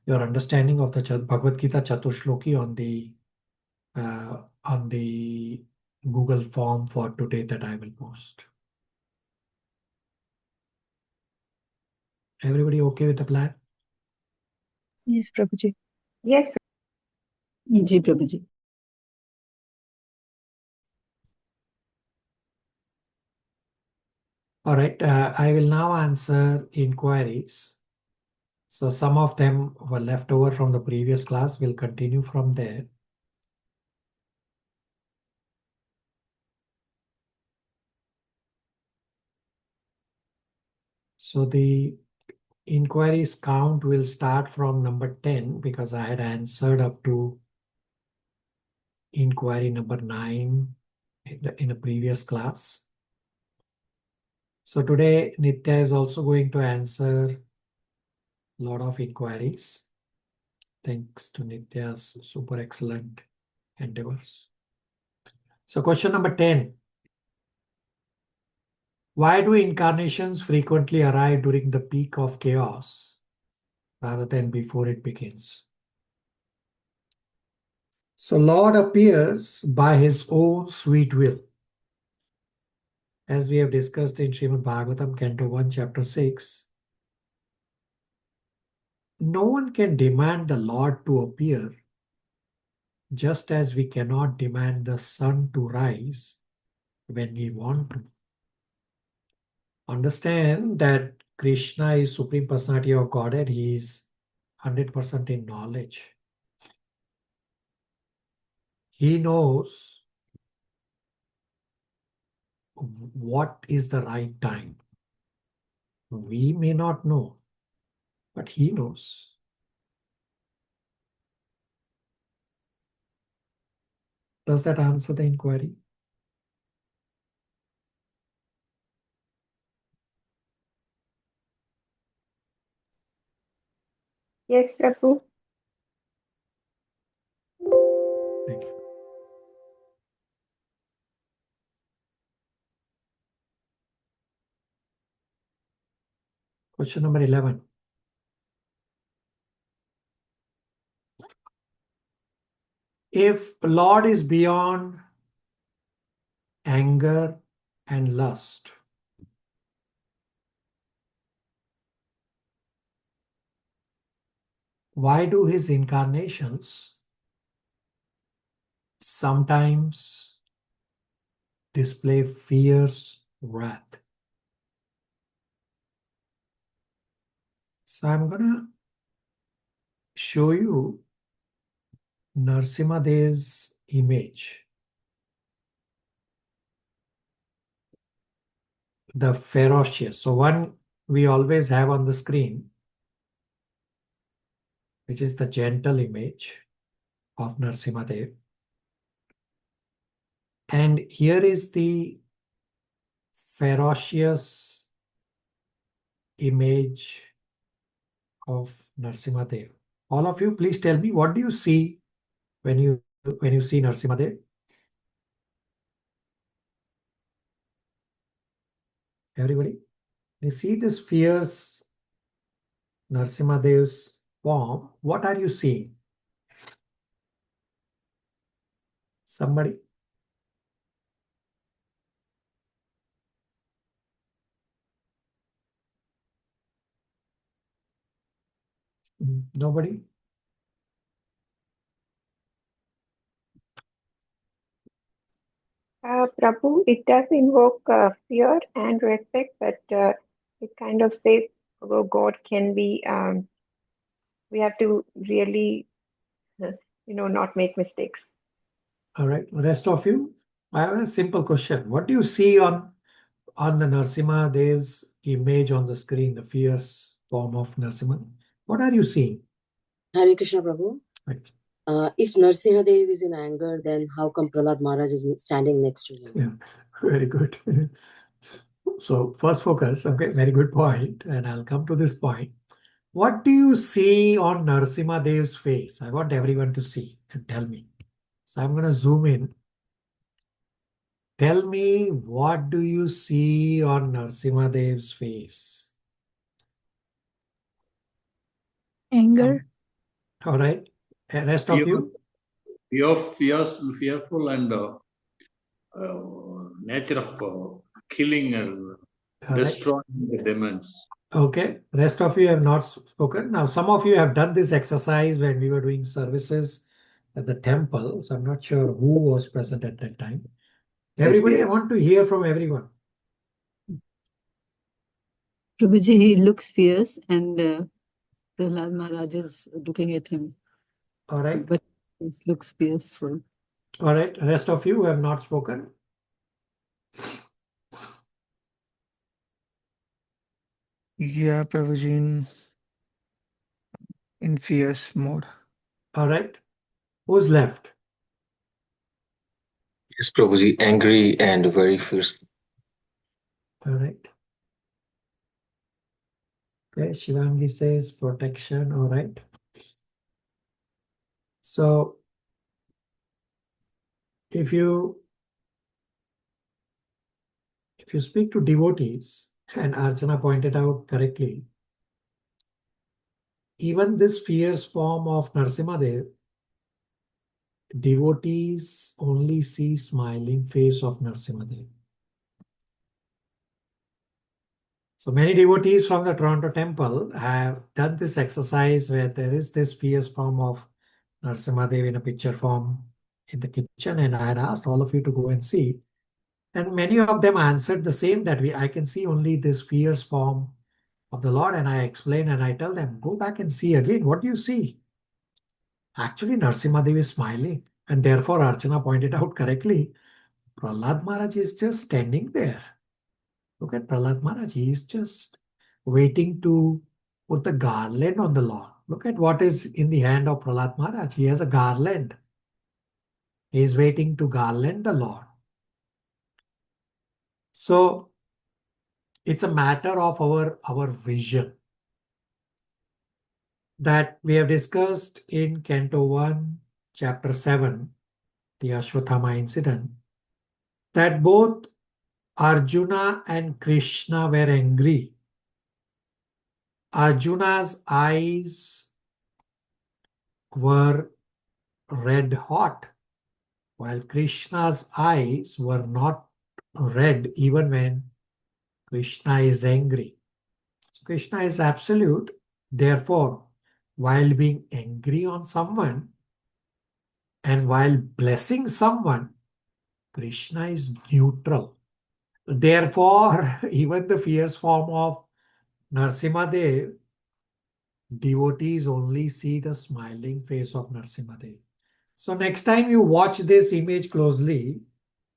your understanding of the Bhagavad Gita Chaturshloki on the Google form for today that I will post. Everybody okay with the plan? Yes, Prabhuji. Yes. Ji Prabhuji. All right, I will now answer inquiries. So some of them were left over from the previous class. We'll continue from there. So the inquiries count will start from number 10 because I had answered up to inquiry number 9 in a previous class. So today Nitya is also going to answer a lot of inquiries. Thanks to Nitya's super excellent endeavors. So question number 10. Why do incarnations frequently arrive during the peak of chaos rather than before it begins? So Lord appears by his own sweet will. As we have discussed in Srimad Bhagavatam, Canto 1, Chapter 6, no one can demand the Lord to appear, just as we cannot demand the sun to rise when we want to. Understand that Krishna is Supreme Personality of Godhead. He is 100% in knowledge. He knows what is the right time. We may not know, but he knows. Does that answer the inquiry? Yes, Prabhu. Thank you. Question number 11. If Lord is beyond anger and lust, why do his incarnations sometimes display fierce wrath? So I'm going to show you Narasimha Dev's image. The ferocious. So one we always have on the screen, which is the gentle image of Narasimha Dev. And here is the ferocious image of Narasimha Dev. All of you, please tell me, what do you see when you see Narasimha Dev? Everybody? You see this fierce Narasimha Dev's form. What are you seeing? Somebody? Nobody? Prabhu, it does invoke fear and respect, but it kind of says, oh, God can be, we have to really, not make mistakes. All right. The rest of you, I have a simple question. What do you see on the Narasimha Dev's image on the screen, the fierce form of Narasimha? What are you seeing? Hare Krishna Prabhu. Right. If Narasimha Dev is in anger, then how come Prahlad Maharaj is standing next to him? Yeah, very good. So first focus, okay, very good point, and I'll come to this point. What do you see on Narasimha Dev's face? I want everyone to see and tell me. So I'm going to zoom in. Tell me, what do you see on Narasimha Dev's face? Anger. All right. And rest of you? Fearful and nature of killing and All right. destroying the demons. Okay. Rest of you have not spoken. Now, some of you have done this exercise when we were doing services at the temple. So I'm not sure who was present at that time. Everybody, I want to hear from everyone. Prabhuji, he looks fierce and Prahlad Maharaj is looking at him. All right. So, but he looks fearful. All right. Rest of you who have not spoken. Yeah, Prabhuji, in fierce mode. All right. Who's left? Yes, Prabhuji, angry and very fierce. All right. Okay. Shivangi says protection. All right. So if you speak to devotees, and Archana pointed out correctly, even this fierce form of Narasimha Dev devotees only see smiling face of Narasimhadev. So many devotees from the Toronto temple have done this exercise where there is this fierce form of Narasimhadev in a picture form in the kitchen, and I had asked all of you to go and see. And many of them answered the same, that I can see only this fierce form of the Lord. And I explain and I tell them, go back and see again. What do you see? Actually, Narasimhadev is smiling. And therefore, Archana pointed out correctly, Prahlad Maharaj is just standing there. Look at Prahlad Maharaj. He is just waiting to put the garland on the Lord. Look at what is in the hand of Prahlad Maharaj. He has a garland. He is waiting to garland the Lord. So it's a matter of our vision that we have discussed in Canto 1, Chapter 7, the Ashwatthama incident, that both Arjuna and Krishna were angry. Arjuna's eyes were red hot, while Krishna's eyes were not red even when Krishna is angry. So Krishna is absolute. Therefore, while being angry on someone and while blessing someone, Krishna is neutral. Therefore, even the fierce form of Narasimhadev, devotees only see the smiling face of Narasimhadev. So next time you watch this image closely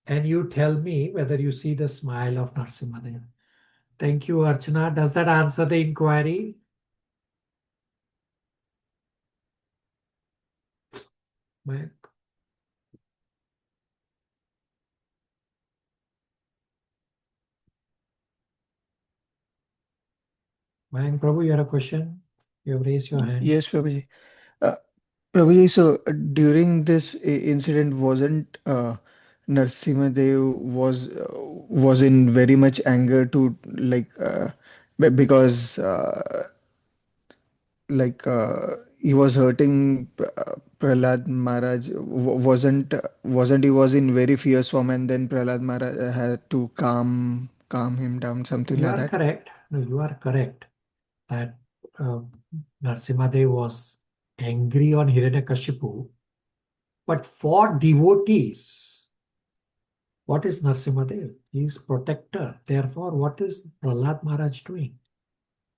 and you tell me whether you see the smile of Narasimhadev. Thank you, Archana. Does that answer the inquiry? Mayank? Mayank Prabhu, you had a question? You have raised your hand. Yes, Prabhuji. Prabhuji, so during this incident, wasn't Narasimhadev was in very much anger to because he was hurting Prahlad Maharaj. Wasn't he was in very fierce form, and then Prahlad Maharaj had to calm him down, something You like are that. correct. No, you are correct that Narasimhadev was angry on Hiranyakashipu. But for devotees, what is Narasimhadev? He is protector. Therefore, what is Prahlad Maharaj doing?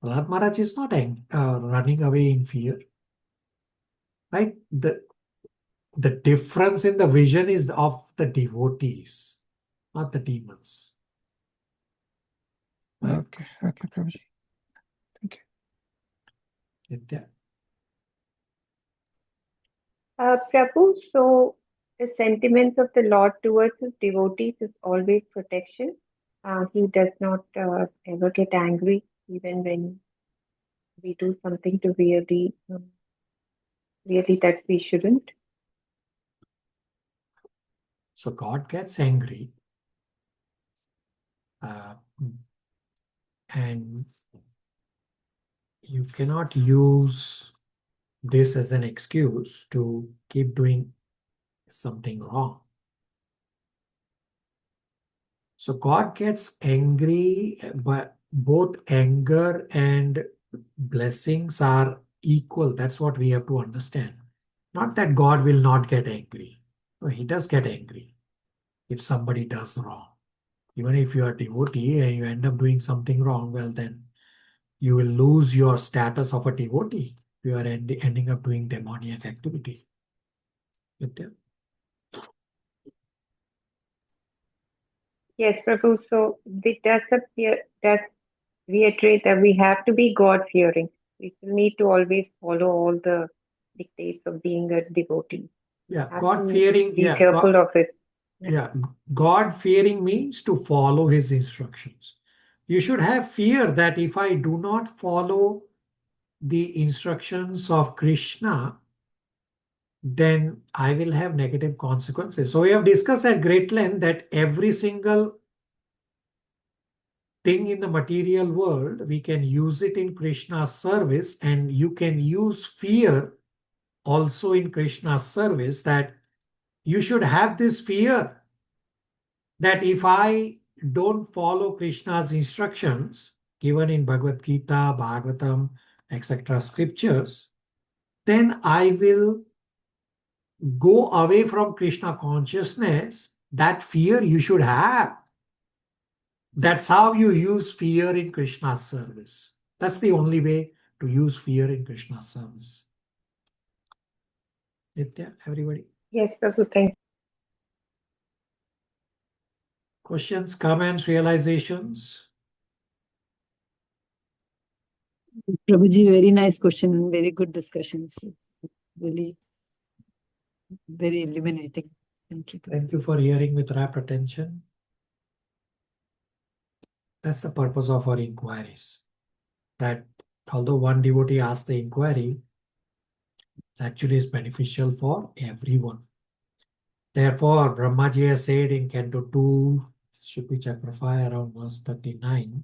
Prahlad Maharaj is not running away in fear. Right? The difference in the vision is of the devotees, not the demons. Right? Okay, Prabhuji. Thank you. Nitya. Prabhu, so the sentiments of the Lord towards his devotees is always protection. He does not ever get angry, even when we do something to really that we shouldn't. So God gets angry and you cannot use this as an excuse to keep doing something wrong. So God gets angry, but both anger and blessings are equal. That's what we have to understand. Not that God will not get angry. No, he does get angry if somebody does wrong. Even if you are a devotee and you end up doing something wrong, well then you will lose your status of a devotee. You are ending up doing demoniac activity. Nitya? Yes, Prabhu. So this does reiterate that we have to be God-fearing. We still need to always follow all the dictates of being a devotee. Yeah, Have God to fearing. be Yeah, careful of it. Yeah, God fearing means to follow his instructions. You should have fear that if I do not follow the instructions of Krishna, then I will have negative consequences. So we have discussed at great length that every single thing in the material world, we can use it in Krishna's service, and you can use fear also in Krishna's service, that you should have this fear that if I don't follow Krishna's instructions given in Bhagavad Gita, Bhagavatam, etc. scriptures, then I will go away from Krishna consciousness. That fear you should have. That's how you use fear in Krishna's service. That's the only way to use fear in Krishna's service. Nitya, everybody? Yes, Prabhu, thank you. Questions, comments, realizations? Prabhuji, very nice question and very good discussions. Really very illuminating. Thank you. Thank you for hearing with rapt attention. That's the purpose of our inquiries. That although one devotee asks the inquiry, it actually is beneficial for everyone. Therefore, Brahmaji has said in Canto 2, should be chapter 5, around verse 39.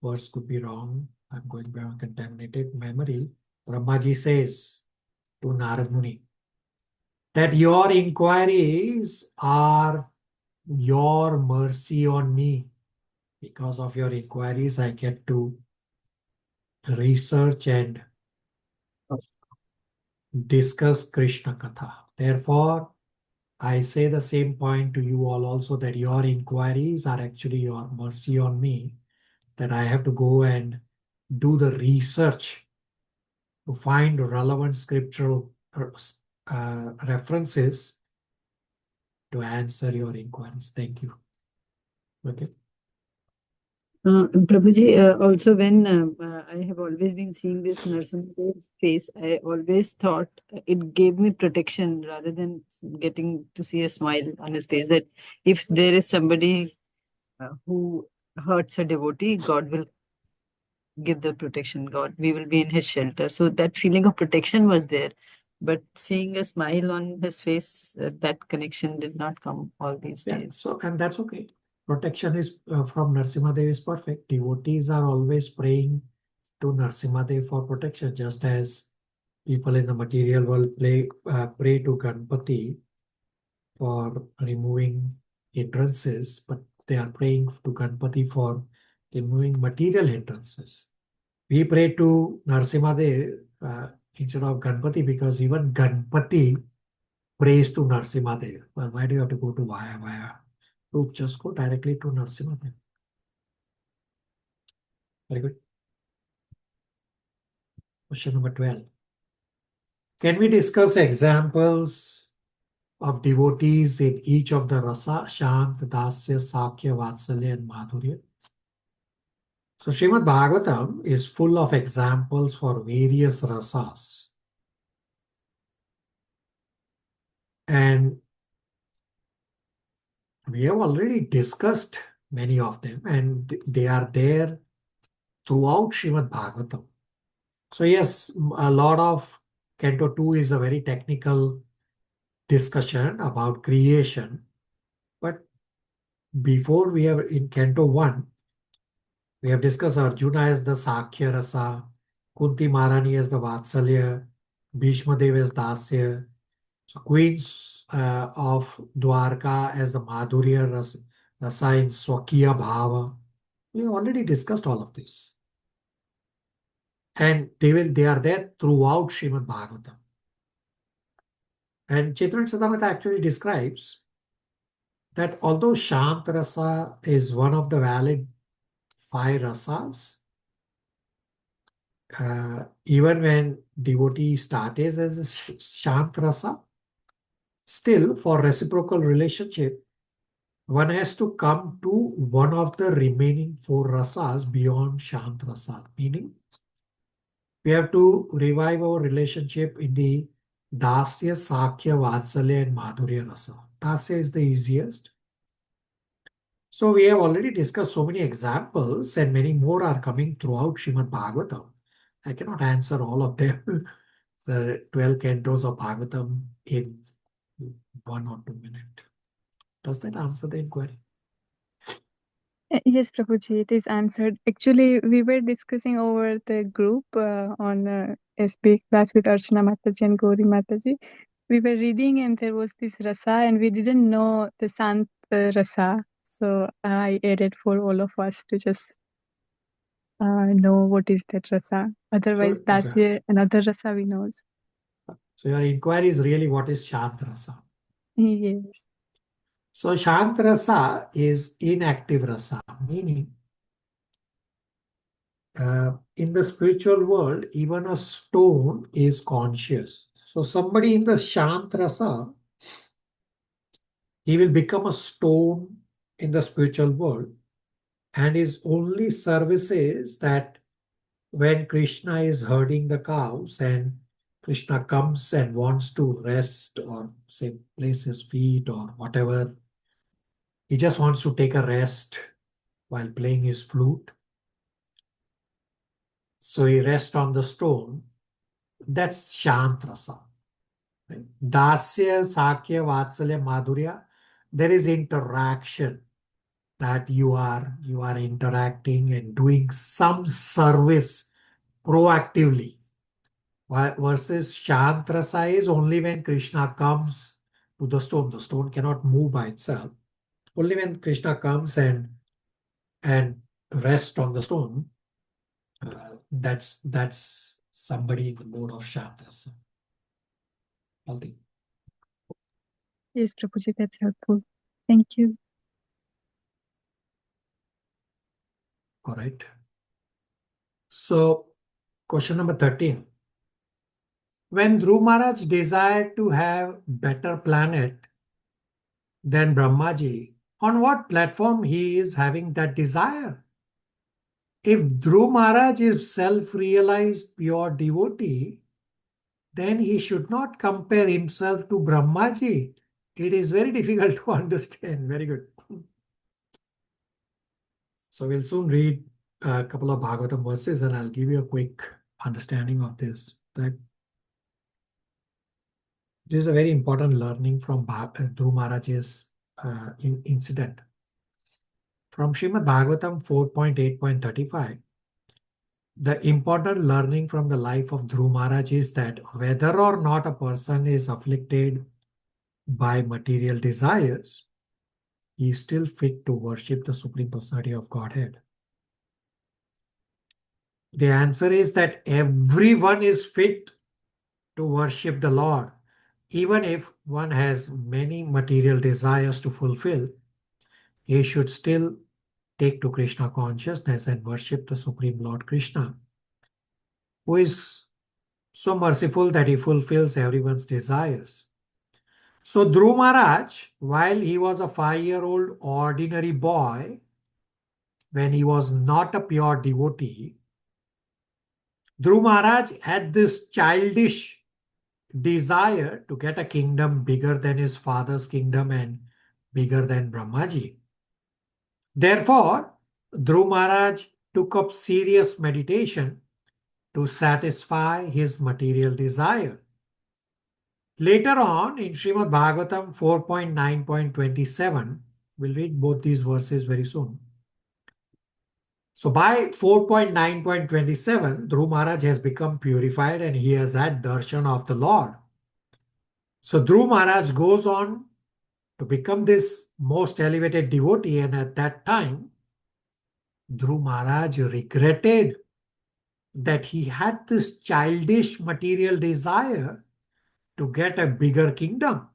Verse could be wrong. I'm going by contaminated memory. Brahmaji says to Narad Muni that your inquiries are your mercy on me. Because of your inquiries, I get to research and discuss Krishna Katha. Therefore, I say the same point to you all also, that your inquiries are actually your mercy on me, that I have to go and do the research to find relevant scriptural references to answer your inquiries. Thank you. Okay. Prabhuji, also when I have always been seeing this Narasimha's face, I always thought it gave me protection rather than getting to see a smile on his face, that if there is somebody who hurts a devotee, God will give the protection. We will be in his shelter. So that feeling of protection was there. But seeing a smile on his face, that connection did not come all these days. So, and that's okay. Protection is from Narasimhadev is perfect. Devotees are always praying to Narasimhadev for protection, just as people in the material world pray to Ganpati for removing hindrances, but they are praying to Ganpati for removing material hindrances. We pray to Narasimhadev instead of Ganpati because even Ganpati prays to Narasimhadev. Well, why do you have to go to Vaya? Just go directly to Narasimhadev. Very good. Question number 12. Can we discuss examples of devotees in each of the rasa, Shant, Dasya, Sakya, Vatsalya, and Madhurya? So Srimad Bhagavatam is full of examples for various rasas. And we have already discussed many of them, and they are there throughout Srimad Bhagavatam. So yes, a lot of Canto 2 is a very technical discussion about creation. But before we have in Canto 1, we have discussed Arjuna as the Sakya Rasa, Kunti Maharani as the Vatsalya, Bhishma Dev as Dasya, so queens of Dwarka as the Madhurya Rasa in Swakiya Bhava. We have already discussed all of this. And they are there throughout Srimad Bhagavatam. And Chaitanya Charitamrita actually describes that although Shant Rasa is one of the valid 5 rasas, even when devotee starts as a Shant Rasa, still for reciprocal relationship, one has to come to one of the remaining 4 rasas beyond Shant Rasa. Meaning, we have to revive our relationship in the Dasya, Sakya, Vatsalya, and Madhurya Rasa. Dasya is the easiest. So we have already discussed so many examples, and many more are coming throughout Srimad Bhagavatam. I cannot answer all of them, the 12 cantos of Bhagavatam in 1 or 2 minutes. Does that answer the inquiry? Yes, Prabhuji, it is answered. Actually, we were discussing over the group on SB class with Archana Mataji and Gauri Mataji. we were reading and there was this rasa and we didn't know the Sant rasa. So I added for all of us to just know what is that rasa. Otherwise, that's another rasa we know. So your inquiry is really what is Shant rasa. Yes. So Shant rasa is inactive rasa, meaning in the spiritual world, even a stone is conscious. So somebody in the Shant rasa, he will become a stone in the spiritual world, and his only service is that when Krishna is herding the cows and Krishna comes and wants to rest or say place his feet or whatever, he just wants to take a rest while playing his flute. So he rests on the stone. That's Shant rasa. Right? Dasya, Sakya, Vatsalya, Madhurya. There is interaction, that you are interacting and doing some service proactively. Versus Shant rasa is only when Krishna comes to the stone. The stone cannot move by itself. Only when Krishna comes and rests on the stone, that's somebody in the mode of Shant rasa. Balti. Yes, Prabhuji, that's helpful. Thank you. All right. So, question number 13. When Dhruv Maharaj desired to have better planet than Brahmaji, on what platform he is having that desire? If Dhruv Maharaj is self-realized pure devotee, then he should not compare himself to Brahmaji. It is very difficult to understand. Very good. So we'll soon read a couple of Bhagavatam verses and I'll give you a quick understanding of this. That this is a very important learning from Dhruv Maharaj's incident. From Srimad Bhagavatam 4.8.35, the important learning from the life of Dhruv Maharaj is that whether or not a person is afflicted by material desires, he is still fit to worship the Supreme Personality of Godhead. The answer is that everyone is fit to worship the Lord. Even if one has many material desires to fulfill, he should still take to Krishna consciousness and worship the Supreme Lord Krishna, who is so merciful that he fulfills everyone's desires. So Dhruv Maharaj, while he was a 5-year-old ordinary boy, when he was not a pure devotee, Dhruv Maharaj had this childish desire to get a kingdom bigger than his father's kingdom and bigger than Brahmaji. Therefore, Dhruv Maharaj took up serious meditation to satisfy his material desire. Later on in Srimad Bhagavatam 4.9.27, we'll read both these verses very soon. So by 4.9.27, Dhruv Maharaj has become purified and he has had darshan of the Lord. So Dhruv Maharaj goes on to become this most elevated devotee, and at that time, Dhruv Maharaj regretted that he had this childish material desire to get a bigger kingdom.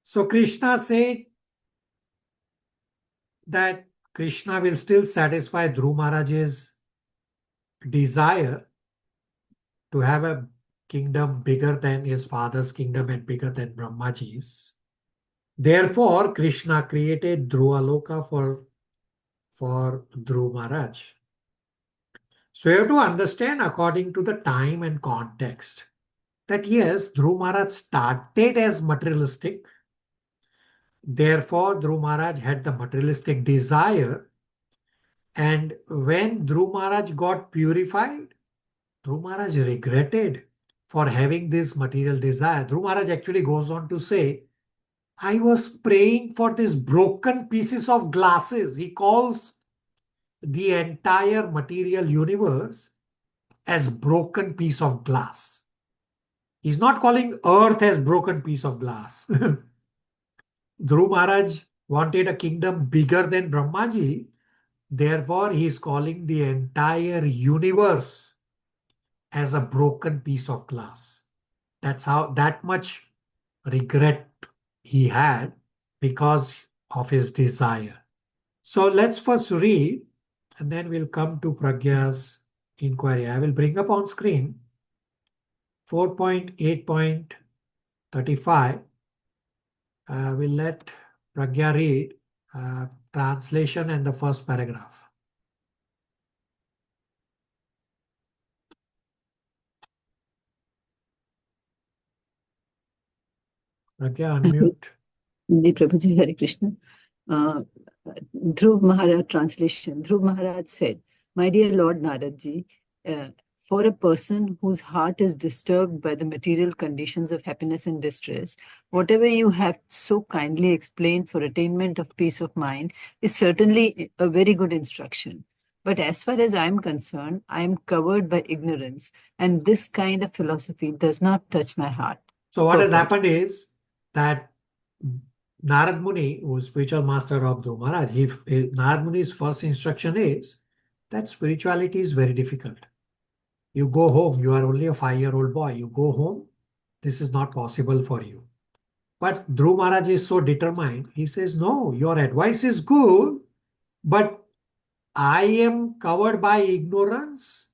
So Krishna said that Krishna will still satisfy Dhruv Maharaj's desire to have a kingdom bigger than his father's kingdom and bigger than Brahmaji's. Therefore, Krishna created Dhruvaloka for Dhruv Maharaj. So you have to understand according to the time and context that yes, Dhruv Maharaj started as materialistic. Therefore, Dhruv Maharaj had the materialistic desire. And when Dhruv Maharaj got purified, Dhruv Maharaj regretted for having this material desire. Dhruv Maharaj actually goes on to say, I was praying for these broken pieces of glasses. He calls the entire material universe as broken piece of glass. He's not calling earth as broken piece of glass. Dhruv Maharaj wanted a kingdom bigger than Brahmaji. Therefore, he is calling the entire universe as a broken piece of glass. That's how that much regret he had because of his desire. So let's first read and then we'll come to Pragya's inquiry. I will bring up on screen 4.8.35. We'll let Pragya read translation and the first paragraph. Pragya, unmute. The Prabhuji, Hare Krishna. Dhruv Maharaj translation. Dhruv Maharaj said, "My dear Lord Naradji, for a person whose heart is disturbed by the material conditions of happiness and distress, whatever you have so kindly explained for attainment of peace of mind is certainly a very good instruction. But as far as I am concerned, I am covered by ignorance, and this kind of philosophy does not touch my heart." So what has Purport. happened is that Narad Muni, who is spiritual master of Dhruv Maharaj, Narad Muni's first instruction is that spirituality is very difficult. You go home, you are only a 5-year-old boy. You go home, this is not possible for you. But Dhruv Maharaj is so determined. He says, no, your advice is good, but I am covered by ignorance.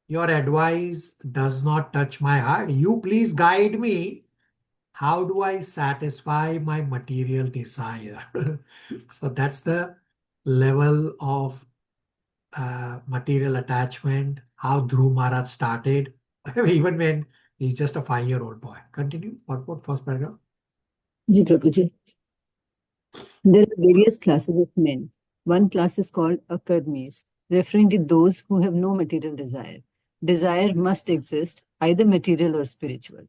Your advice does not touch my heart. You please guide me. How do I satisfy my material desire? So that's the level of material attachment, how Dhruv Maharaj started, even when he's just a 5-year-old boy. Continue. What first paragraph? Ji Prabhuji. There are various classes of men. One class is called akarmis, referring to those who have no material desire. Desire must exist, either material or spiritual.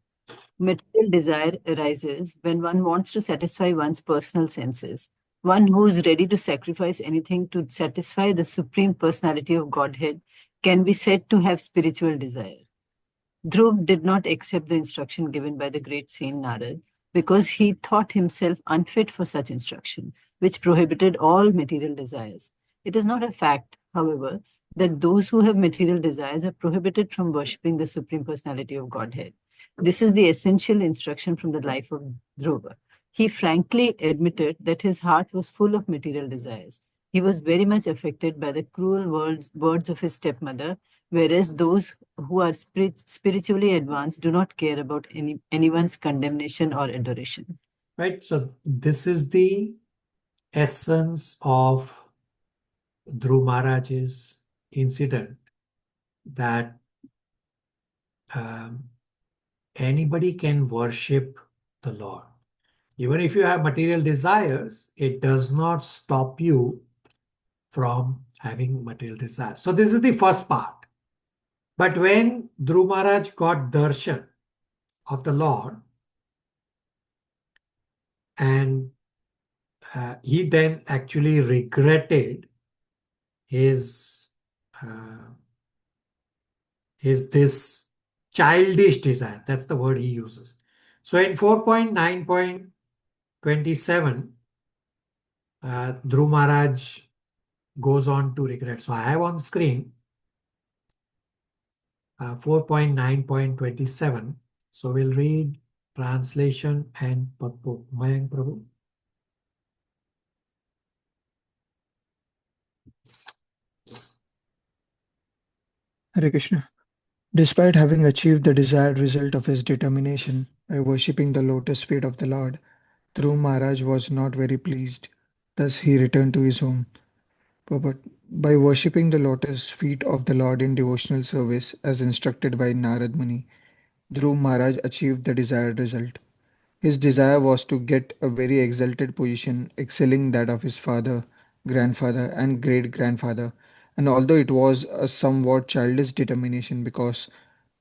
Material desire arises when one wants to satisfy one's personal senses. One who is ready to sacrifice anything to satisfy the Supreme Personality of Godhead can be said to have spiritual desire. Dhruv did not accept the instruction given by the great saint Narad because he thought himself unfit for such instruction, which prohibited all material desires. It is not a fact, however, that those who have material desires are prohibited from worshipping the Supreme Personality of Godhead. This is the essential instruction from the life of Dhruva. He frankly admitted that his heart was full of material desires. He was very much affected by the cruel words of his stepmother, whereas those who are spiritually advanced do not care about anyone's condemnation or adoration. Right. So this is the essence of Dhruv Maharaj's incident, that anybody can worship the Lord. Even if you have material desires, it does not stop you from having material desires. So this is the first part. But when Dhruv Maharaj got darshan of the Lord, and he then actually regretted his this childish desire. That's the word he uses. So in 4.9.27, Dhruv Maharaj goes on to regret. So I have on screen 4.9.27. So we'll read translation and purport. Mayank Prabhu. Hare Krishna. Despite having achieved the desired result of his determination by worshipping the lotus feet of the Lord, Dhruv Maharaj was not very pleased. Thus he returned to his home. But by worshipping the lotus feet of the Lord in devotional service, as instructed by Narad Muni, Dhruv Maharaj achieved the desired result. His desire was to get a very exalted position, excelling that of his father, grandfather, and great-grandfather. And although it was a somewhat childish determination because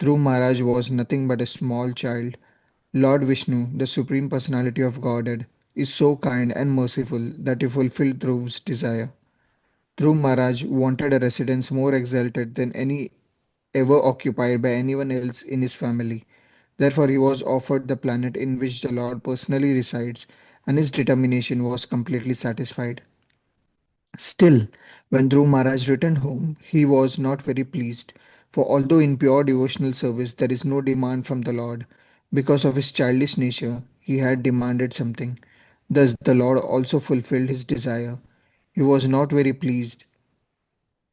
Dhruv Maharaj was nothing but a small child, Lord Vishnu, the Supreme Personality of Godhead, is so kind and merciful that he fulfilled Dhruv's desire. Dhruv Maharaj wanted a residence more exalted than any ever occupied by anyone else in his family. Therefore, he was offered the planet in which the Lord personally resides, and his determination was completely satisfied. Still, when Dhruv Maharaj returned home, he was not very pleased, for although in pure devotional service there is no demand from the Lord, because of his childish nature, he had demanded something. Thus, the Lord also fulfilled his desire. He was not very pleased.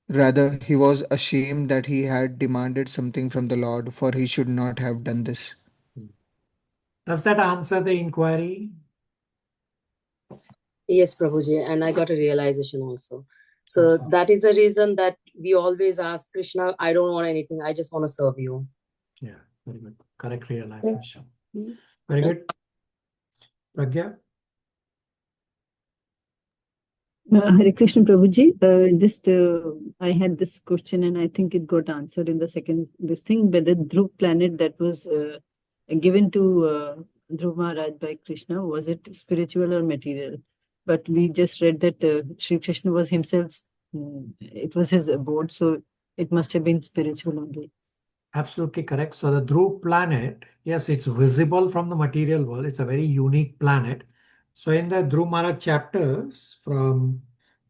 Rather, he was ashamed that he had demanded something from the Lord, for he should not have done this. Does that answer the inquiry? Yes, Prabhuji, and I got a realization also. So Awesome. that is the reason that we always ask Krishna, I don't want anything, I just want to serve you. Yeah, very good. Correct realization. Very good. Pragya? Hare Krishna Prabhuji, I had this question and I think it got answered in the second, this thing, whether Dhruv planet that was given to Dhruv Maharaj by Krishna, was it spiritual or material? But we just read that Sri Krishna was himself, it was his abode, so it must have been spiritual only. Absolutely correct. So the Dhruv planet, yes, it's visible from the material world. It's a very unique planet. So in the Dhruv Maharaj chapters from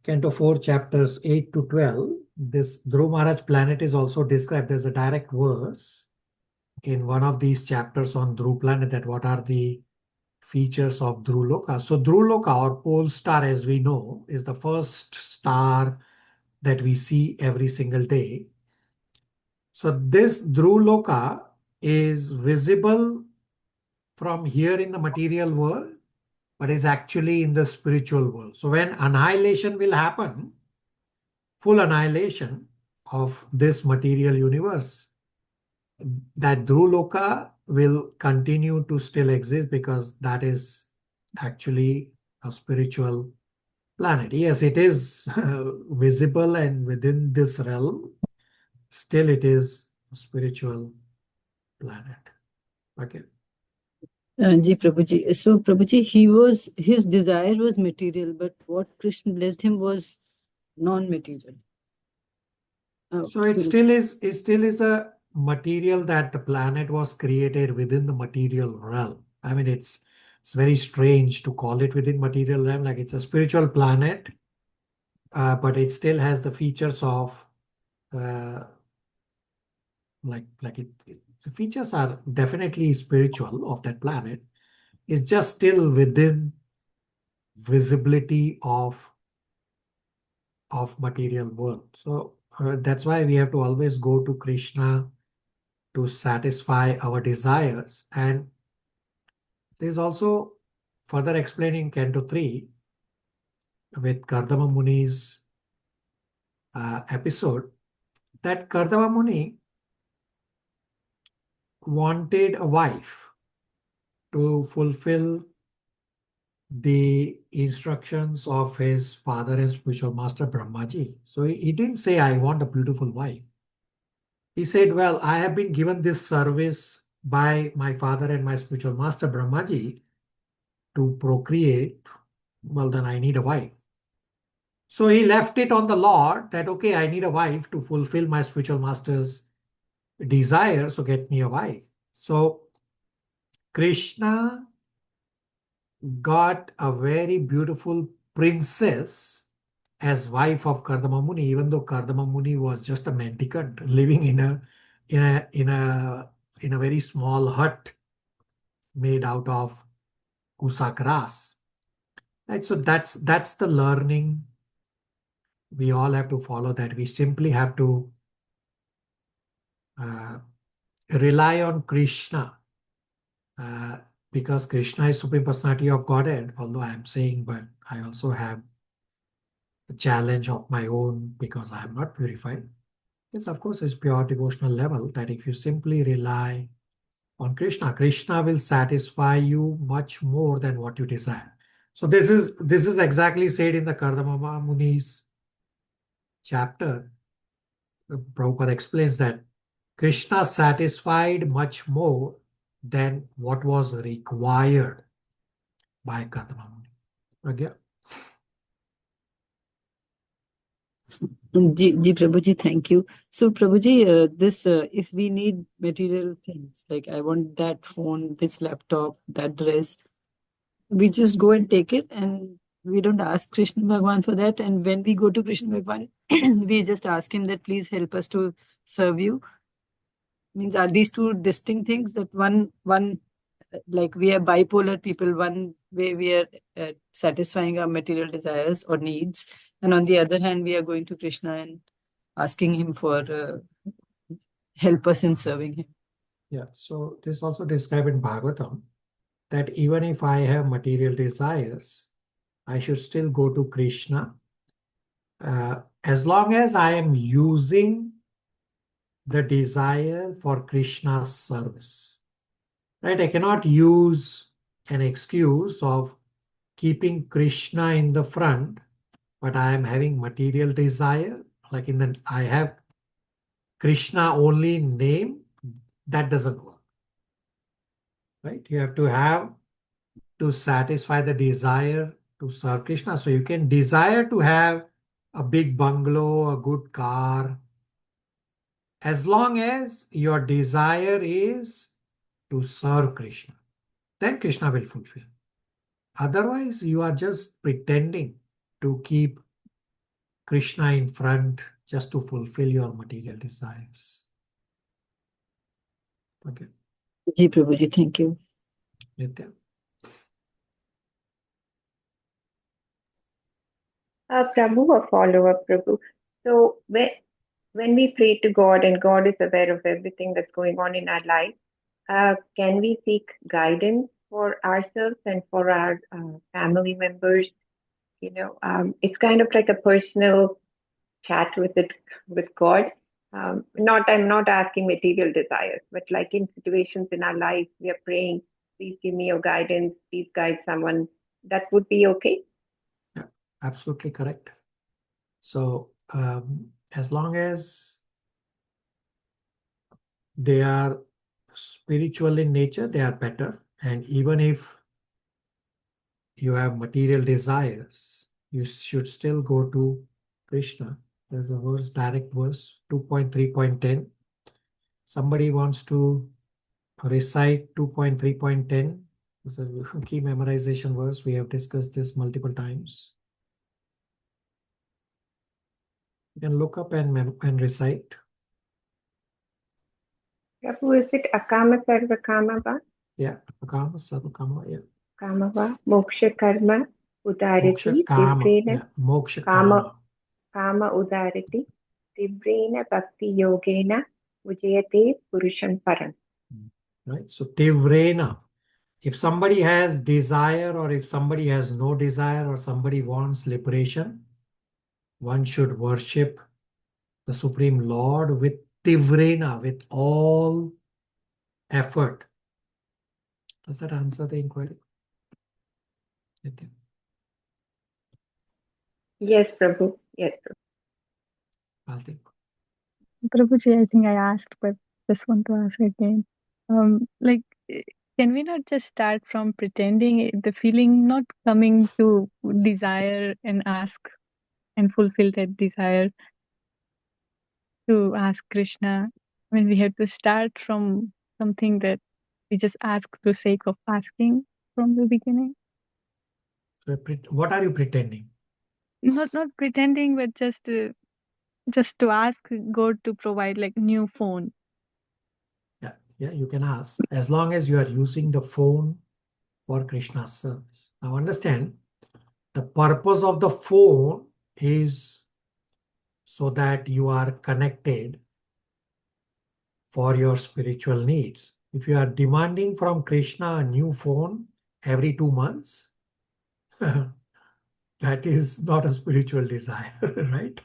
Canto 4, chapters 8 to 12, this Dhruv Maharaj planet is also described. There's a direct verse in one of these chapters on Dhruv planet that what are the features of Dhruv Loka. So Dhruv Loka, or pole star as we know, is the first star that we see every single day. So this Dhruv Loka is visible from here in the material world, but is actually in the spiritual world. So when annihilation will happen, full annihilation of this material universe, that Dhruv Loka will continue to still exist because that is actually a spiritual planet. Yes, it is visible and within this realm, still it is a spiritual planet. Okay. Ji Prabhuji. So Prabhuji, his desire was material, but what Krishna blessed him was non-material. So it still is a material that the planet was created within the material realm. I mean, it's very strange to call it within material realm, like it's a spiritual planet, but it still has the features of the features are definitely spiritual of that planet. It's just still within visibility of material world. So that's why we have to always go to Krishna to satisfy our desires. And there's also further explaining Canto 3 with Kardama Muni's episode, that Kardama Muni wanted a wife to fulfill the instructions of his father and spiritual master Brahmaji. So he didn't say, I want a beautiful wife. He said, well, I have been given this service by my father and my spiritual master Brahmaji to procreate. Well, then I need a wife. So he left it on the Lord that, okay, I need a wife to fulfill my spiritual master's desire, so get me a wife. So Krishna got a very beautiful princess as wife of Kardama Muni, even though Kardama Muni was just a mendicant living in a very small hut made out of kusa grass. Right? So that's the learning we all have to follow, that we simply have to rely on Krishna, because Krishna is Supreme Personality of Godhead, although I am saying, but I also have a challenge of my own because I am not purified. Yes, of course, it's pure devotional level that if you simply rely on Krishna, Krishna will satisfy you much more than what you desire. So this is exactly said in the Kardama Muni's chapter. Prabhupada explains that Krishna satisfied much more than what was required by Kardama Muni. Pragya? Ji Prabhuji, thank you. So Prabhuji, if we need material things, like I want that phone, this laptop, that dress, we just go and take it, and we don't ask Krishna Bhagwan for that. And when we go to Krishna Bhagwan, we just ask him that please help us to serve you. Means are these two distinct things? That one like we are bipolar people. One way we are satisfying our material desires or needs, and on the other hand, we are going to Krishna and asking him for help us in serving him. Yeah, so this is also described in Bhagavatam, that even if I have material desires, I should still go to Krishna as long as I am using the desire for Krishna's service. Right? I cannot use an excuse of keeping Krishna in the front, but I am having material desire, like I have Krishna only in name. That doesn't work. Right? You have to have to satisfy the desire to serve Krishna. So you can desire to have a big bungalow, a good car, as long as your desire is to serve Krishna. Then Krishna will fulfill. Otherwise, you are just pretending to keep Krishna in front just to fulfill your material desires. Okay. Ji Prabhuji, thank you. Nitya. Prabhu, a follow-up, Prabhu. So when we pray to God and God is aware of everything that's going on in our life, can we seek guidance for ourselves and for our family members? It's kind of like a personal chat with God. I'm not asking material desires, but like in situations in our life, we are praying, please give me your guidance, please guide someone. That would be okay? Yeah, absolutely correct. So as long as they are spiritual in nature, they are better. And even if you have material desires, you should still go to Krishna. There's a verse, direct verse, 2.3.10. Somebody wants to recite 2.3.10. It's a key memorization verse. We have discussed this multiple times. You can look up and recite. Prabhu, is it akama sarva kama va? Yeah, akama sarva kama, yeah. Kama va, moksha karma, Moksha udarati, kama, tivrena, yeah. Moksha kama, kama. kama udarati, tivrena bhakti yogena, ujayate purusham param. Right, so tivrena. If somebody has desire, or if somebody has no desire, or somebody wants liberation, one should worship the Supreme Lord with tivrena, with all effort. Does that answer the inquiry? Okay. Yes, Prabhu. Yes, Prabhu. I'll think. Prabhuji, I think I asked, but just want to ask again. Can we not just start from pretending, the feeling not coming to desire and ask and fulfill that desire to ask Krishna? I mean, we have to start from something that we just ask for the sake of asking from the beginning. So what are you pretending? Not pretending, but just to ask God to provide like new phone. Yeah, you can ask, as long as you are using the phone for Krishna's service. Now understand, the purpose of the phone is so that you are connected for your spiritual needs. If you are demanding from Krishna a new phone every 2 months, that is not a spiritual desire, right?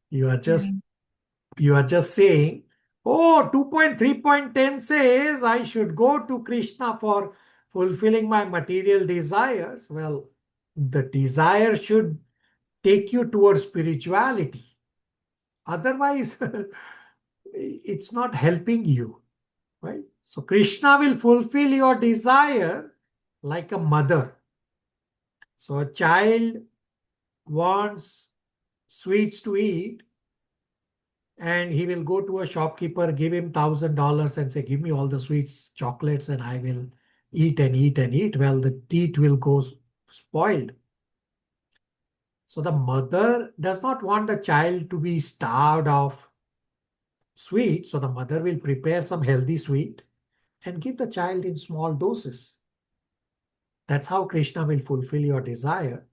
You are just saying, oh, 2.3.10 says I should go to Krishna for fulfilling my material desires. Well, the desire should take you towards spirituality. Otherwise, it's not helping you, right? So Krishna will fulfill your desire like a mother. So a child wants sweets to eat, and he will go to a shopkeeper, give him $1,000 and say, give me all the sweets, chocolates, and I will eat and eat and eat. Well, the teeth will go spoiled. So the mother does not want the child to be starved of sweet. So the mother will prepare some healthy sweet and give the child in small doses. That's how Krishna will fulfill your desire.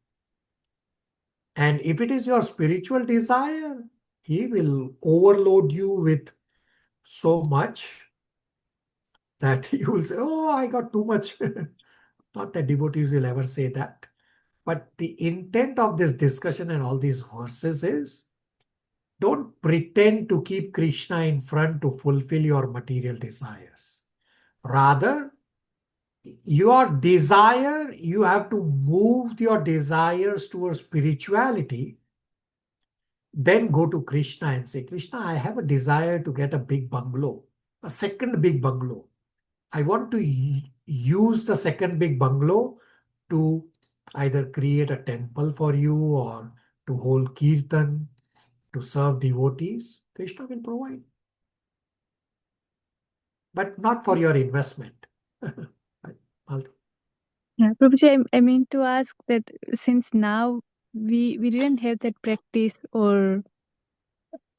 And if it is your spiritual desire, he will overload you with so much that you will say, oh, I got too much. Not that devotees will ever say that. But the intent of this discussion and all these verses is, don't pretend to keep Krishna in front to fulfill your material desires. Rather, your desire, you have to move your desires towards spirituality. Then go to Krishna and say, Krishna, I have a desire to get a big bungalow, a second big bungalow. I want to use the second big bungalow to either create a temple for you or to hold kirtan, to serve devotees. Krishna will provide. But not for your investment. Right, Yeah, Prabhuji, I mean to ask that since now we didn't have that practice or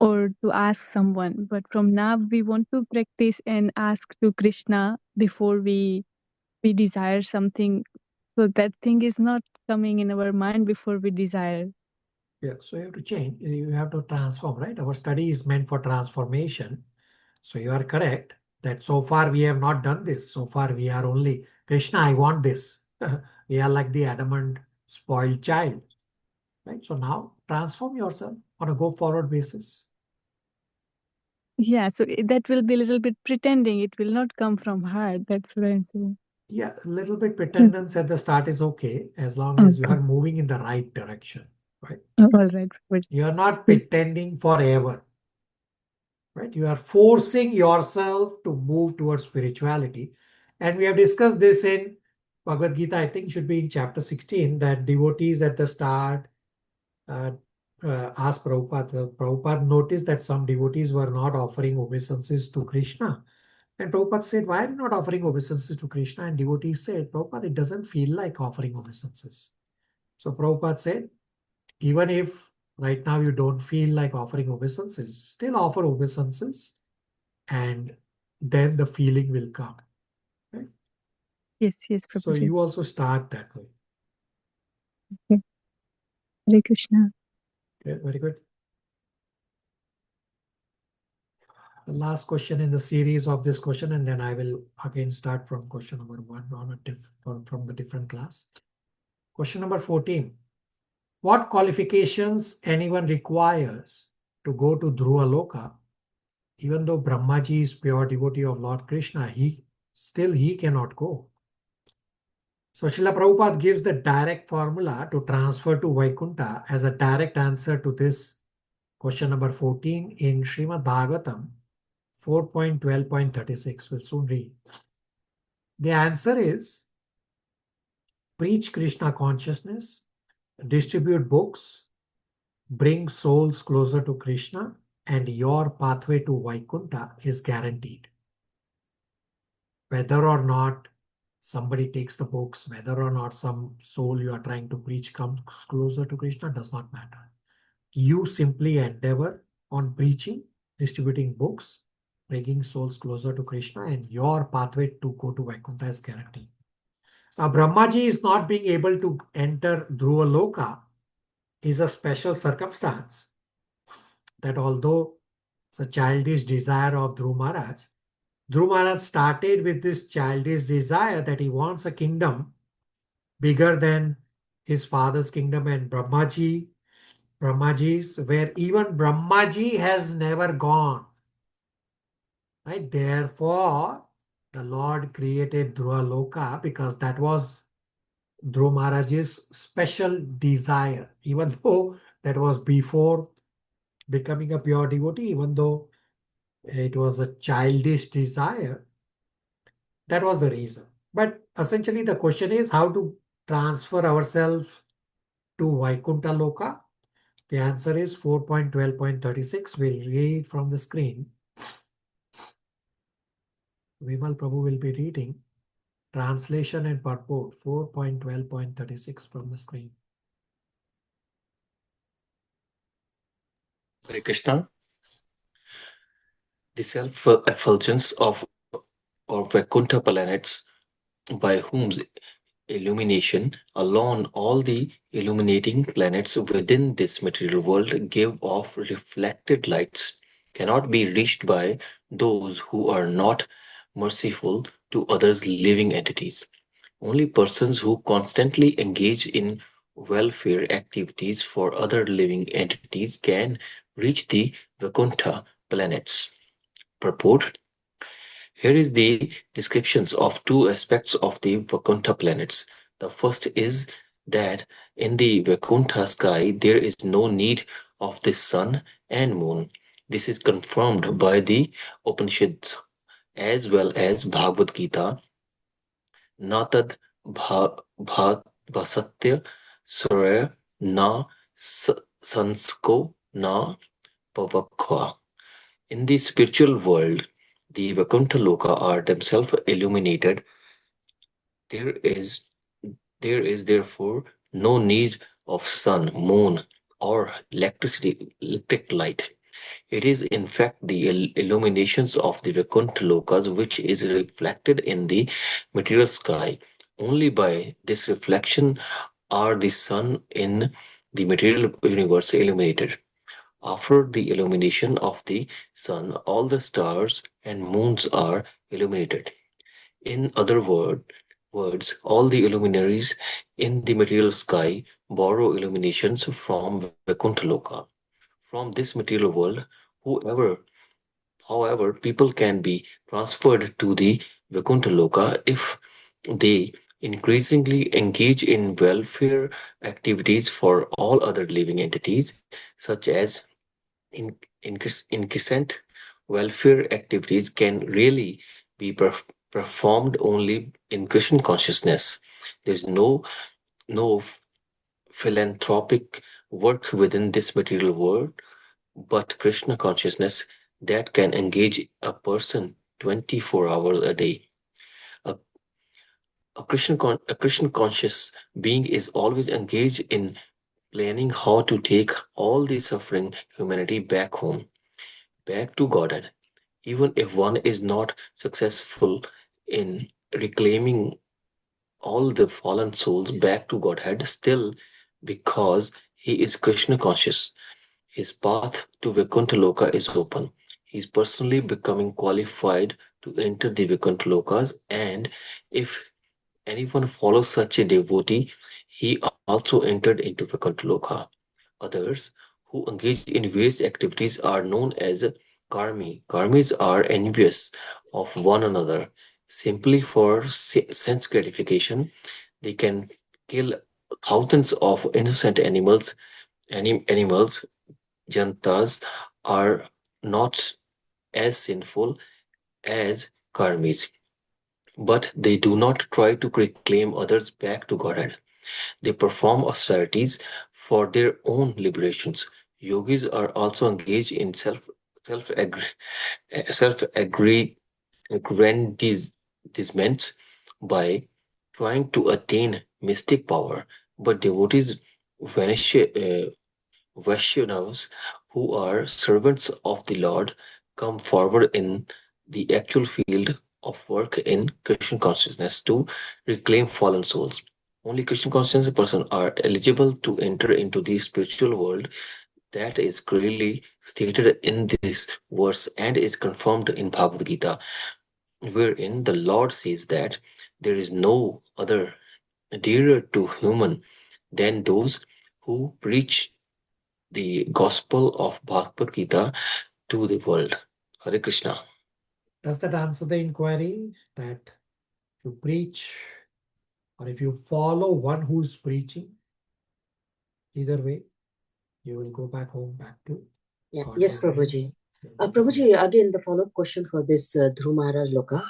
to ask someone, but from now we want to practice and ask to Krishna before we desire something. So that thing is not coming in our mind before we desire. Yeah, so you have to change. You have to transform, right? Our study is meant for transformation. So you are correct that so far we have not done this. So far we are only, Krishna, I want this. We are like the adamant spoiled child. Right? So now transform yourself on a go forward basis. Yeah, so that will be a little bit pretending. It will not come from heart. That's what I'm saying. Yeah, a little bit pretendance at the start is okay, as long as you are moving in the right direction. Right? All right. Prabhuji. You are not pretending forever. Right? You are forcing yourself to move towards spirituality. And we have discussed this in Bhagavad Gita, I think should be in chapter 16, that devotees at the start asked Prabhupada. Prabhupada noticed that some devotees were not offering obeisances to Krishna. And Prabhupada said, why are you not offering obeisances to Krishna? And devotees said, Prabhupada, it doesn't feel like offering obeisances. So Prabhupada said, even if right now you don't feel like offering obeisances, still offer obeisances and then the feeling will come. Right? Yes, Prabhuji. So you also start that way. Okay. Hare Krishna. Okay, very good. The last question in the series of this question, and then I will again start from question number 1 from the different class. Question number 14. What qualifications anyone requires to go to Dhruva Loka? Even though Brahmaji is pure devotee of Lord Krishna, he cannot go. So Srila Prabhupada gives the direct formula to transfer to Vaikuntha as a direct answer to this question number 14 in Srimad Bhagavatam 4.12.36. We'll soon read. The answer is preach Krishna consciousness, distribute books, bring souls closer to Krishna, and your pathway to Vaikuntha is guaranteed. Whether or not somebody takes the books, whether or not some soul you are trying to preach comes closer to Krishna, does not matter. You simply endeavor on preaching, distributing books, bringing souls closer to Krishna, and your pathway to go to Vaikuntha is guaranteed. Now, Brahmaji is not being able to enter Dhruva Loka is a special circumstance that although it's a childish desire of Dhruva Maharaj started with this childish desire that he wants a kingdom bigger than his father's kingdom and Brahmaji's, where even Brahmaji has never gone. Right? Therefore, the Lord created Dhruva Loka because that was Dhruva Maharaj's special desire, even though that was before becoming a pure devotee, even though it was a childish desire. That was the reason. But essentially the question is how to transfer ourselves to Vaikuntha Loka. The answer is 4.12.36. We'll read from the screen. Vimal Prabhu will be reading translation and purport 4.12.36 from the screen. Hare Krishna. The self-effulgence of or Vaikuntha planets, by whose illumination alone all the illuminating planets within this material world give off reflected lights, cannot be reached by those who are not merciful to others living entities. Only persons who constantly engage in welfare activities for other living entities can reach the Vaikuntha planets. Purport. Here is the descriptions of two aspects of the Vaikuntha planets. The first is that in the Vaikuntha sky there is no need of the sun and moon. This is confirmed by the Upanishads as well as Bhagavad Gita. Natad bhasatya surya na sansko na pavakha. In the spiritual world, the Vaikuntha Loka are themselves illuminated. There is therefore no need of sun, moon, or electric light. It is in fact the illuminations of the Vaikuntha Lokas which is reflected in the material sky. Only by this reflection are the sun in the material universe illuminated. After the illumination of the sun, all the stars and moons are illuminated. In other words, all the luminaries in the material sky borrow illuminations from Vaikuntha Loka. From this material world, however, people can be transferred to the Vaikuntha Loka if they increasingly engage in welfare activities for all other living entities, such as incessant welfare activities can really be performed only in Krishna consciousness. There's no philanthropic work within this material world, but Krishna consciousness that can engage a person 24 hours a day. A Krishna conscious being is always engaged in planning how to take all the suffering humanity back home, back to Godhead. Even if one is not successful in reclaiming all the fallen souls back to Godhead, still, because he is Krishna conscious, his path to Vaikuntha Loka is open. He is personally becoming qualified to enter the Vaikuntha Lokas, and if anyone follows such a devotee, he also entered into Vaikuntha Loka. Others who engage in various activities are known as karmi. Karmis are envious of one another. Simply for sense gratification, they can kill thousands of innocent animals. Jantas are not as sinful as karmis, but they do not try to reclaim others back to Godhead. They perform austerities for their own liberations. Yogis are also engaged in self-aggrandizements by trying to attain mystic power. But devotees, Vaishnavas, who are servants of the Lord, come forward in the actual field of work in Krishna consciousness to reclaim fallen souls. Only Krishna conscious persons are eligible to enter into the spiritual world. That is clearly stated in this verse and is confirmed in Bhagavad Gita, wherein the Lord says that there is no other dearer to human than those who preach the gospel of Bhagavad Gita to the world. Hare Krishna. Does that answer the inquiry that you preach, or if you follow one who's preaching, either way, you will go back home, back to God's Yes, Prabhuji. Prabhuji, again, the follow-up question for this Dhruv Maharaj Loka.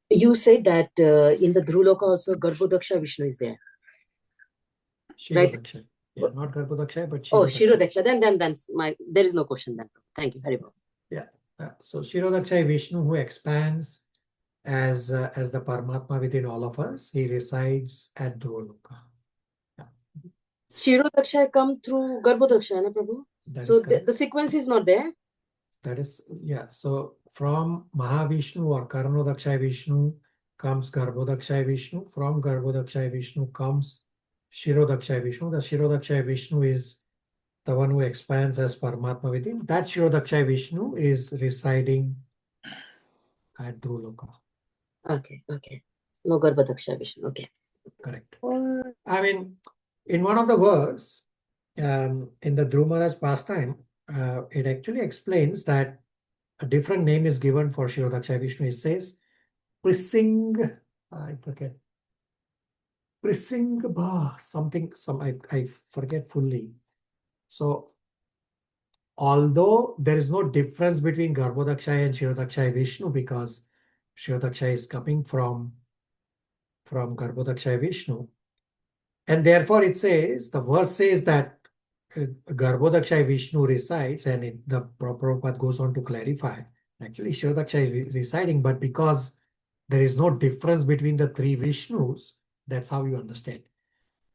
You said that in the Dhruv Loka also Garbhodaksha Vishnu is there. Right? Yeah, not Garbhodakshay, but Oh, Shirodakshay. Shirodakshay. Then there is no question then. Thank you, Haribol. Yeah. So Shirodakshay Vishnu, who expands as the Paramatma within all of us, he resides at Dhruvaloka. Yeah. Shirodakshay come through Garbhodakshay, na Prabhu? That So is correct. the sequence is not there. That is, yeah. So from Mahavishnu or Karanodakshay Vishnu comes Garbhodakshay Vishnu. From Garbhodakshay Vishnu comes Shirodakshay Vishnu. The Shirodakshay Vishnu is the one who expands as Paramatma within. That Shirodakshay Vishnu is residing at Dhruvaloka. Okay. No Garbhodakshay Vishnu. Okay. Correct. I mean, in one of the verse, in the Dhruv Maharaj pastime, it actually explains that a different name is given for Shirodakshay Vishnu. It says, Prising, I forget. Prising something, I forget fully. So, although there is no difference between Garbhodakshay and Shirodakshay Vishnu, because Shirodakshay is coming from Garbhodakshay Vishnu, and therefore it says, the verse says that Garbhodakshay Vishnu resides, and the Prabhupada goes on to clarify, actually Shirodakshay is residing, but because there is no difference between the three Vishnus, that's how you understand.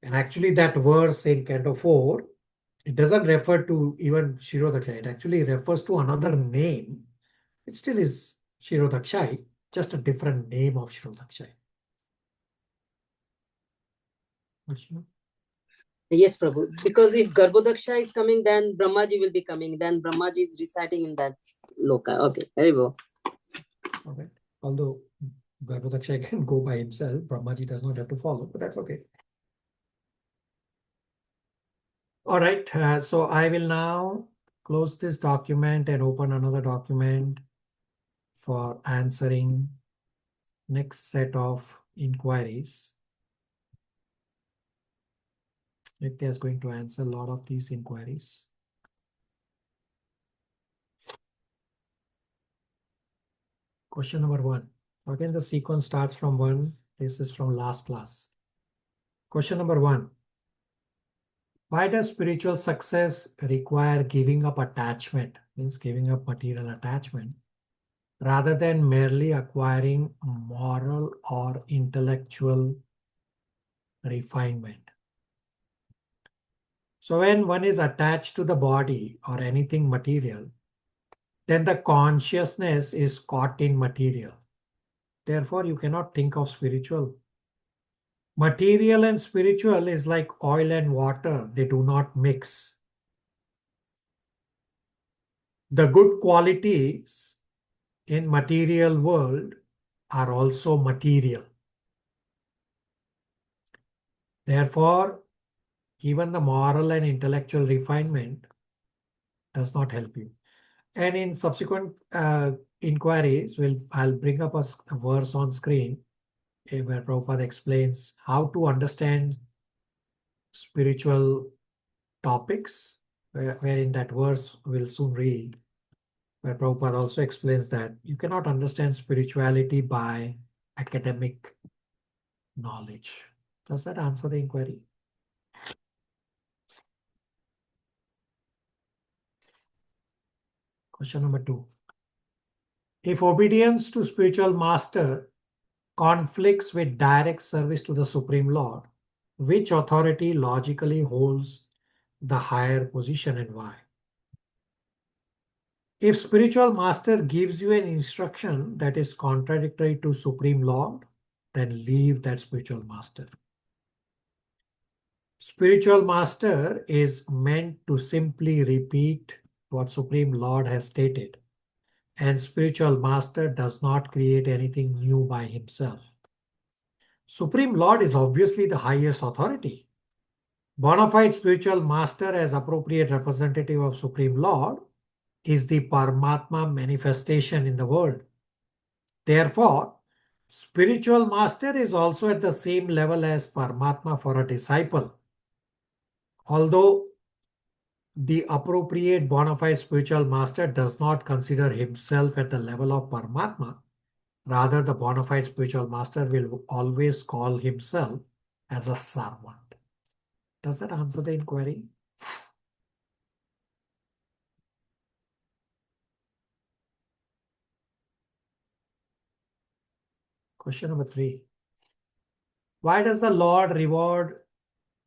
And actually that verse in Canto 4, it doesn't refer to even Shirodakshay, it actually refers to another name. It still is Shirodakshay, just a different name of Shirodakshay. Yes, Prabhu. Because if Garbhodaksha is coming, then Brahmaji will be coming. Then Brahmaji is residing in that loka. Okay, very well. Okay. Although Garbhodaksha can go by himself, Brahmaji does not have to follow, but that's okay. All right. So I will now close this document and open another document for answering next set of inquiries. Nitya is going to answer a lot of these inquiries. Question number 1. Again, the sequence starts from 1. This is from last class. Question number 1. Why does spiritual success require giving up attachment, means giving up material attachment, rather than merely acquiring moral or intellectual refinement? So when one is attached to the body or anything material, then the consciousness is caught in material. Therefore, you cannot think of spiritual. Material and spiritual is like oil and water. They do not mix. The good qualities in material world are also material. Therefore, even the moral and intellectual refinement does not help you. And in subsequent inquiries, I'll bring up a verse on screen where Prabhupada explains how to understand spiritual topics, where in that verse we'll soon read, where Prabhupada also explains that you cannot understand spirituality by academic knowledge. Does that answer the inquiry? Question number 2. If obedience to spiritual master conflicts with direct service to the Supreme Lord, which authority logically holds the higher position and why? If spiritual master gives you an instruction that is contradictory to Supreme Lord, then leave that spiritual master. Spiritual master is meant to simply repeat what Supreme Lord has stated, and spiritual master does not create anything new by himself. Supreme Lord is obviously the highest authority. Bona fide spiritual master, as appropriate representative of Supreme Lord, is the Paramatma manifestation in the world. Therefore, spiritual master is also at the same level as Paramatma for a disciple. Although the appropriate bona fide spiritual master does not consider himself at the level of Paramatma, rather the bona fide spiritual master will always call himself as a servant. Does that answer the inquiry? Question number 3. Why does the Lord reward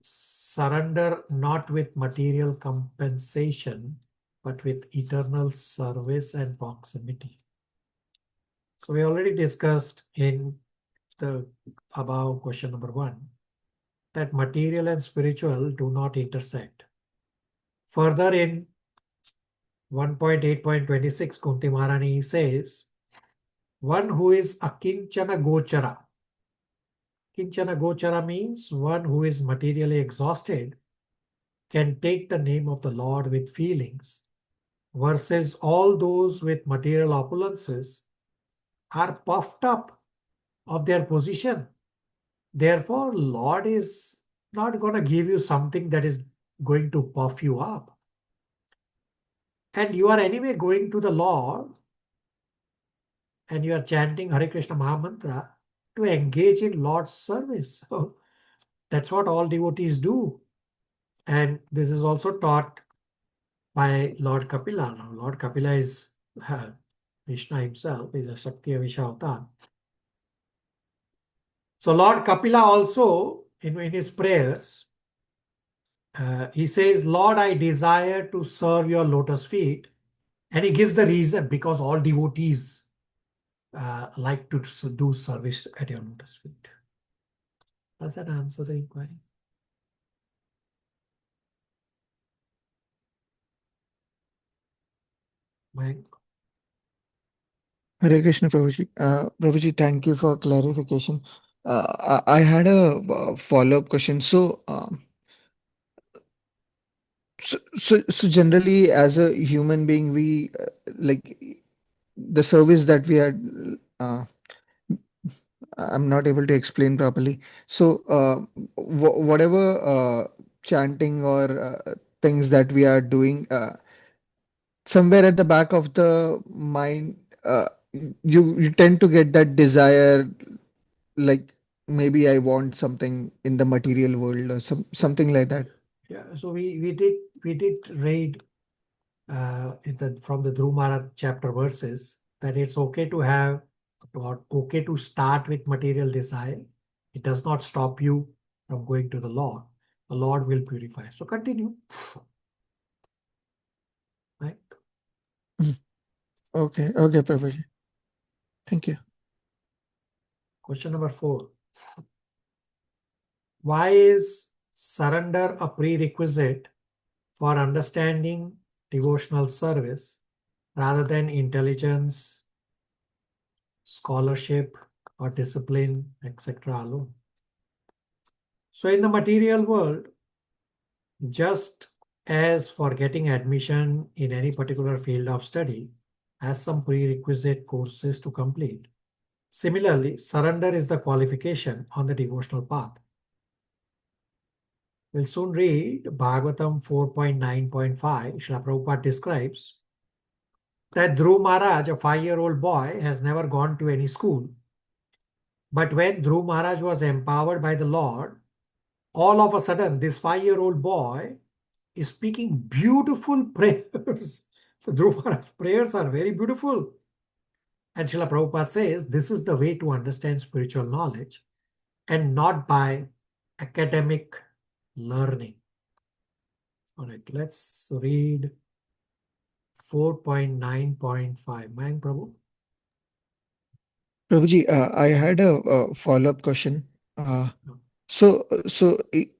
surrender not with material compensation, but with eternal service and proximity? So we already discussed in the above question number 1 that material and spiritual do not intersect. Further, in 1.8.26, Kunti Maharani says, one who is akinchana gochara. Kinchana gochara means one who is materially exhausted can take the name of the Lord with feelings, versus all those with material opulences are puffed up of their position. Therefore, Lord is not going to give you something that is going to puff you up. And you are anyway going to the Lord and you are chanting Hare Krishna Mahamantra to engage in Lord's service. So that's what all devotees do. And this is also taught by Lord Kapila. Now, Lord Kapila is Krishna himself, is a Shakti Avisha avatar. So Lord Kapila also, in his prayers, he says, Lord, I desire to serve your lotus feet. And he gives the reason, because all devotees like to do service at your lotus feet. Does that answer the inquiry? Mike? Hare Krishna, Prabhuji. Prabhuji, thank you for clarification. I had a follow-up question. So generally, as a human being, we like the service that we are. I'm not able to explain properly. So, whatever chanting or things that we are doing, somewhere at the back of the mind, you tend to get that desire, like maybe I want something in the material world or something like that. Yeah, so we did read from the Dhruv Maharaj chapter verses that it's okay to have or okay to start with material desire. It does not stop you from going to the Lord. The Lord will purify. So continue. Right? Okay, Prabhuji. Thank you. Question number 4. Why is surrender a prerequisite for understanding devotional service rather than intelligence, scholarship, or discipline, etc. alone? So in the material world, just as for getting admission in any particular field of study has some prerequisite courses to complete, similarly, surrender is the qualification on the devotional path. We'll soon read Bhagavatam 4.9.5. Srila Prabhupada describes that Dhruv Maharaj, a 5-year-old boy, has never gone to any school. But when Dhruv Maharaj was empowered by the Lord, all of a sudden, this 5-year-old boy is speaking beautiful prayers. So Dhruv Maharaj's prayers are very beautiful. And Srila Prabhupada says this is the way to understand spiritual knowledge and not by academic learning. All right, let's read 4.9.5. Mayank Prabhu. Prabhuji, I had a follow-up question.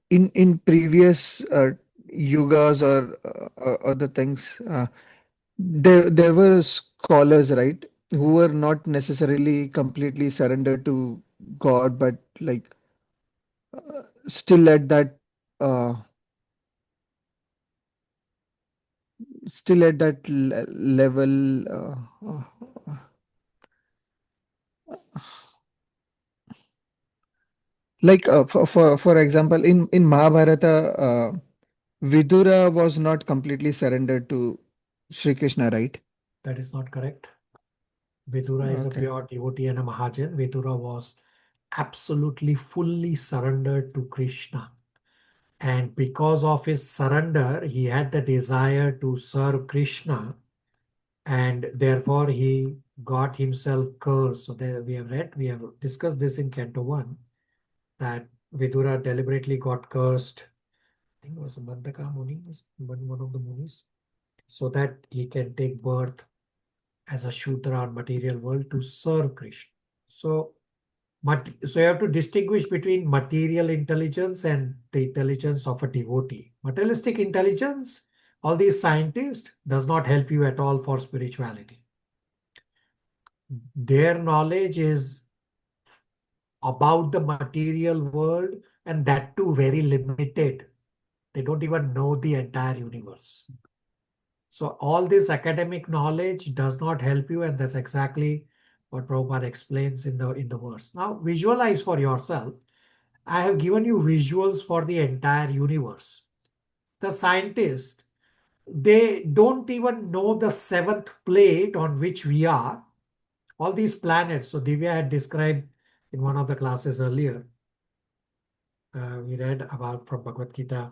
In previous yugas or other things, there were scholars, right, who were not necessarily completely surrendered to God, but like still at that uh, level. Like for example, in Mahabharata, Vidura was not completely surrendered to Sri Krishna, right? That is not correct. Vidura is a Okay. pure devotee and a Mahajan. Vidura was absolutely fully surrendered to Krishna. And because of his surrender, he had the desire to serve Krishna, and therefore he got himself cursed. So there we have discussed this in Canto 1, that Vidura deliberately got cursed. I think it was Mandaka Muni, one of the Munis, so that he can take birth as a Shudra or material world to serve Krishna. So you have to distinguish between material intelligence and the intelligence of a devotee. Materialistic intelligence, all these scientists, does not help you at all for spirituality. Their knowledge is about the material world, and that too very limited. They don't even know the entire universe. So all this academic knowledge does not help you, and that's exactly what Prabhupada explains in the verse. Now visualize for yourself. I have given you visuals for the entire universe. The scientists, they don't even know the seventh plate on which we are. All these planets. So Divya had described in one of the classes earlier. We read about from Bhagavad Gita,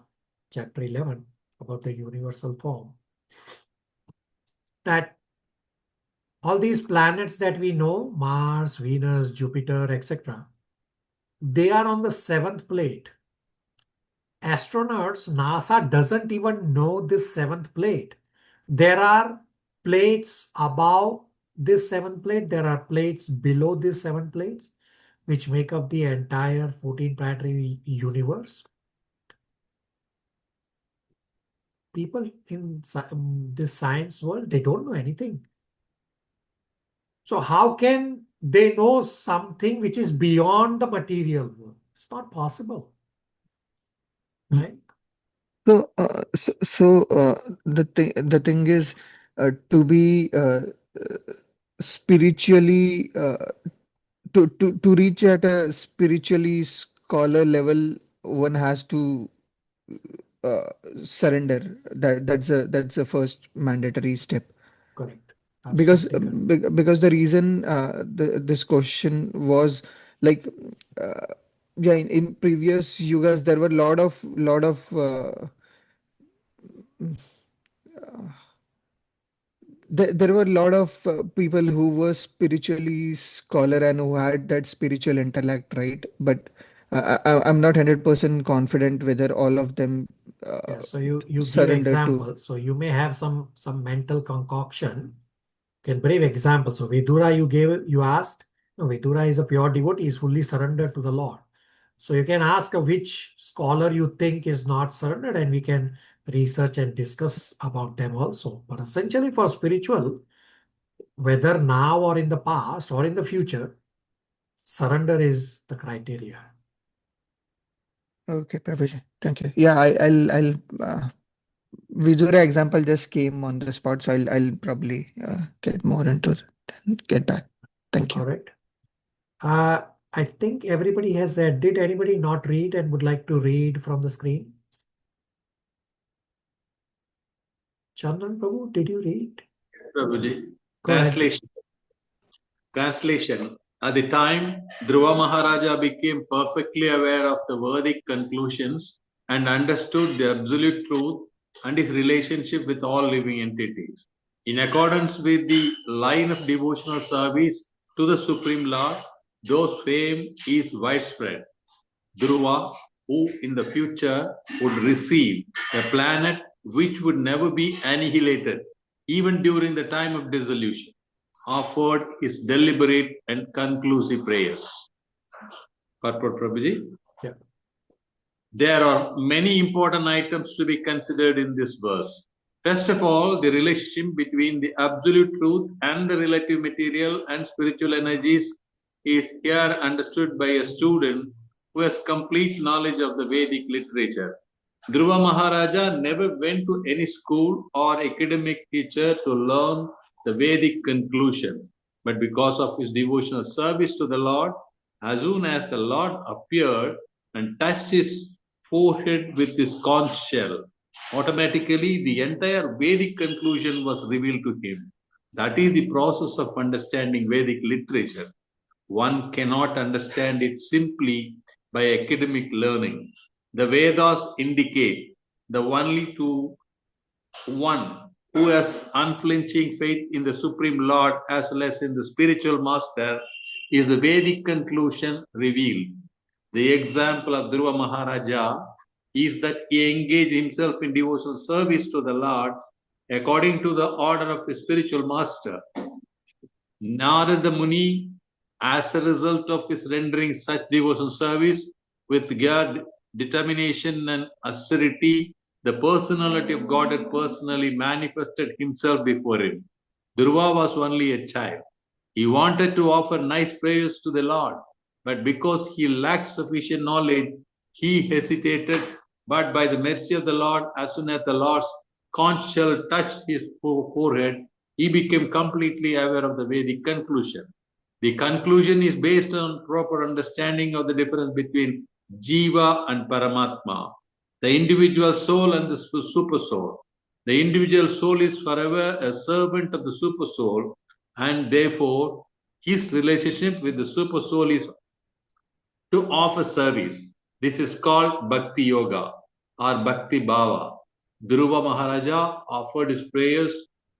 chapter 11, about the universal form. That all these planets that we know, Mars, Venus, Jupiter, etc., they are on the seventh plate. Astronauts, NASA doesn't even know this seventh plate. There are plates above this seventh plate. There are plates below this seven plates, which make up the entire 14-planetary universe. People in this science world, they don't know anything. So how can they know something which is beyond the material world? It's not possible, right? So, the thing is, to be spiritually to reach at a spiritually scholar level, one has to surrender. That's the first mandatory step. Correct. Because Absolutely correct. because the reason this question was like yeah, in previous yugas there were lot of there were a lot of people who were spiritually scholar and who had that spiritual intellect, right? But I'm not 100% confident whether all of them Yeah, so you give surrendered to. examples. So you may have some mental concoction. Can brave example. So Vidura you asked. No, Vidura is a pure devotee, he is fully surrendered to the Lord. So you can ask which scholar you think is not surrendered, and we can research and discuss about them also. But essentially for spiritual, whether now or in the past or in the future, surrender is the criteria. Okay, Prabhuji, thank you. Yeah, I'll Vidura example just came on the spot, so I'll probably get more into it and get back. Thank you. All right. I think everybody has that. Did anybody not read and would like to read from the screen? Chandran Prabhu, did you read? Prabhuji. Go ahead. Translation. At the time, Dhruva Maharaja became perfectly aware of the Vedic conclusions and understood the absolute truth and his relationship with all living entities. In accordance with the line of devotional service to the Supreme Lord, those fame is widespread. Dhruva, who in the future would receive a planet which would never be annihilated, even during the time of dissolution, offered his deliberate and conclusive prayers. Purport, Prabhuji? Yeah. There are many important items to be considered in this verse. First of all, the relationship between the absolute truth and the relative material and spiritual energies is here understood by a student who has complete knowledge of the Vedic literature. Dhruva Maharaja never went to any school or academic teacher to learn the Vedic conclusion, but because of his devotional service to the Lord, as soon as the Lord appeared and touched his forehead with his conch shell, automatically the entire Vedic conclusion was revealed to him. That is the process of understanding Vedic literature. One cannot understand it simply by academic learning. The Vedas indicate the only one who has unflinching faith in the Supreme Lord as well as in the spiritual master is the Vedic conclusion revealed. The example of Dhruva Maharaja is that he engaged himself in devotional service to the Lord according to the order of his spiritual master. Narada Muni, as a result of his rendering such devotional service with God, determination and austerity, the personality of God had personally manifested himself before him. Dhruva was only a child. He wanted to offer nice prayers to the Lord, but because he lacked sufficient knowledge, he hesitated. But by the mercy of the Lord, as soon as the Lord's conch shell touched his forehead, he became completely aware of the Vedic conclusion. The conclusion is based on proper understanding of the difference between Jiva and Paramatma, the individual soul and the super soul. The individual soul is forever a servant of the super soul, and therefore his relationship with the super soul is to offer service. This is called Bhakti Yoga or Bhakti Bhava. Dhruva Maharaja offered his prayers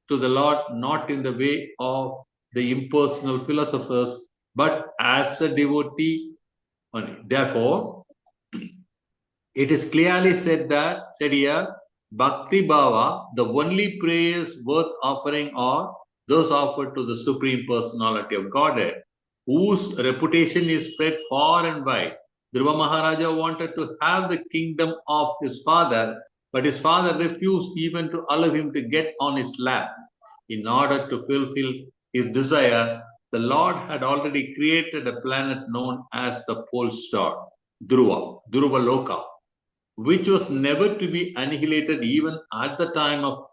to the Lord not in the way of the impersonal philosophers, but as a devotee only. Therefore, it is clearly said here, Bhakti Bhava, the only prayers worth offering are those offered to the Supreme Personality of Godhead, whose reputation is spread far and wide. Dhruva Maharaja wanted to have the kingdom of his father, but his father refused even to allow him to get on his lap. In order to fulfill his desire, the Lord had already created a planet known as the pole star, Dhruva Loka, which was never to be annihilated even at the time of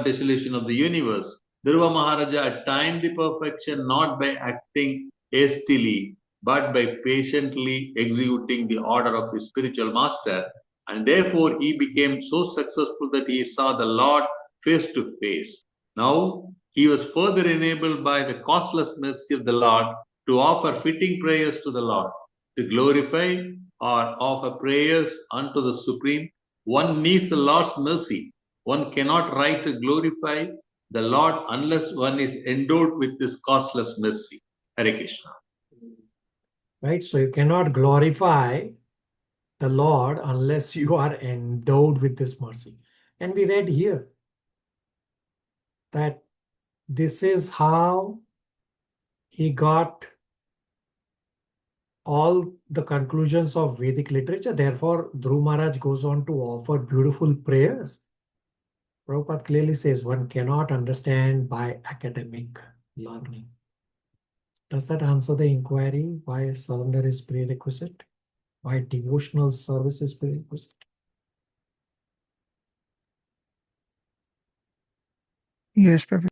dissolution of the universe. Dhruva Maharaja attained the perfection not by acting hastily, but by patiently executing the order of his spiritual master, and therefore he became so successful that he saw the Lord face to face. Now he was further enabled by the costless mercy of the Lord to offer fitting prayers to the Lord. To glorify or offer prayers unto the Supreme, one needs the Lord's mercy. One cannot write to glorify the Lord unless one is endowed with this costless mercy. Hare Krishna. Right, so you cannot glorify the Lord unless you are endowed with this mercy. And we read here that this is how he got all the conclusions of Vedic literature. Therefore, Dhruva Maharaj goes on to offer beautiful prayers. Prabhupada clearly says one cannot understand by academic learning. Does that answer the inquiry why surrender is prerequisite? Why devotional service is prerequisite? Yes, Prabhupada.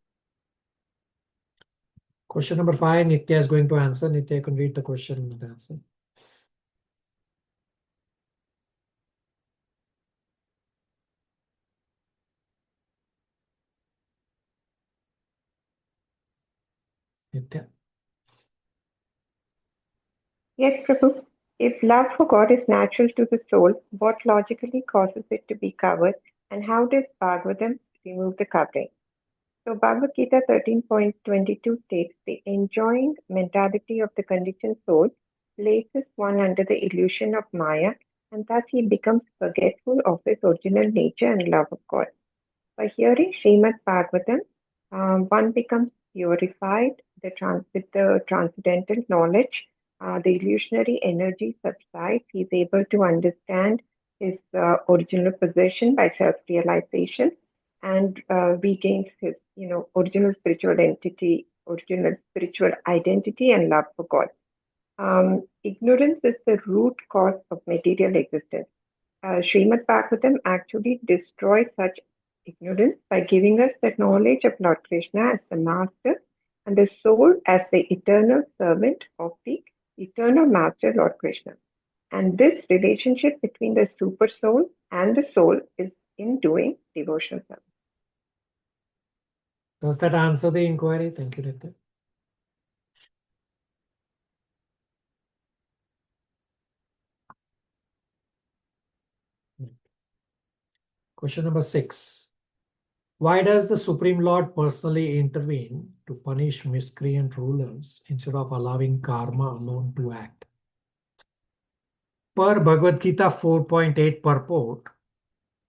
Question number 5, Nitya is going to answer. Nitya, you can read the question and the answer. Nitya. Yes, Prabhu. If love for God is natural to the soul, what logically causes it to be covered, and how does Bhagavatam remove the covering? So Bhagavad Gita 13.22 states the enjoying mentality of the conditioned soul places one under the illusion of Maya, and thus he becomes forgetful of his original nature and love of God. By hearing Srimad Bhagavatam, one becomes purified with the transcendental knowledge. The illusionary energy subsides. He is able to understand his original position by self-realization, and regains his, original spiritual identity and love for God. Ignorance is the root cause of material existence. Srimad Bhagavatam actually destroys such ignorance by giving us the knowledge of Lord Krishna as the master and the soul as the eternal servant of the eternal master, Lord Krishna. And this relationship between the super soul and the soul is in doing devotional service. Does that answer the inquiry? Thank you, Nitya. Question number 6. Why does the Supreme Lord personally intervene to punish miscreant rulers instead of allowing karma alone to act? Per Bhagavad Gita 4.8 purport,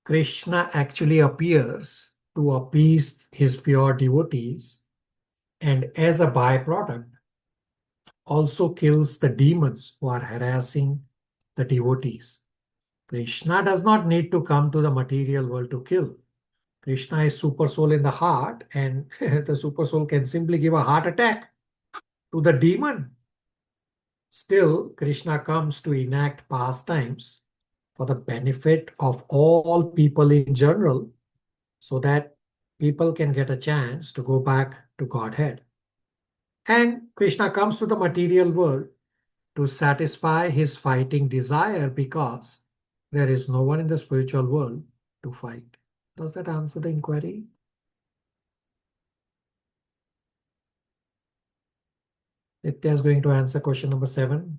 Krishna actually appears to appease his pure devotees and as a byproduct also kills the demons who are harassing the devotees. Krishna does not need to come to the material world to kill. Krishna is super soul in the heart, and the super soul can simply give a heart attack to the demon. Still, Krishna comes to enact pastimes for the benefit of all people in general, so that people can get a chance to go back to Godhead. And Krishna comes to the material world to satisfy his fighting desire because there is no one in the spiritual world to fight. Does that answer the inquiry? Nitya is going to answer question number 7.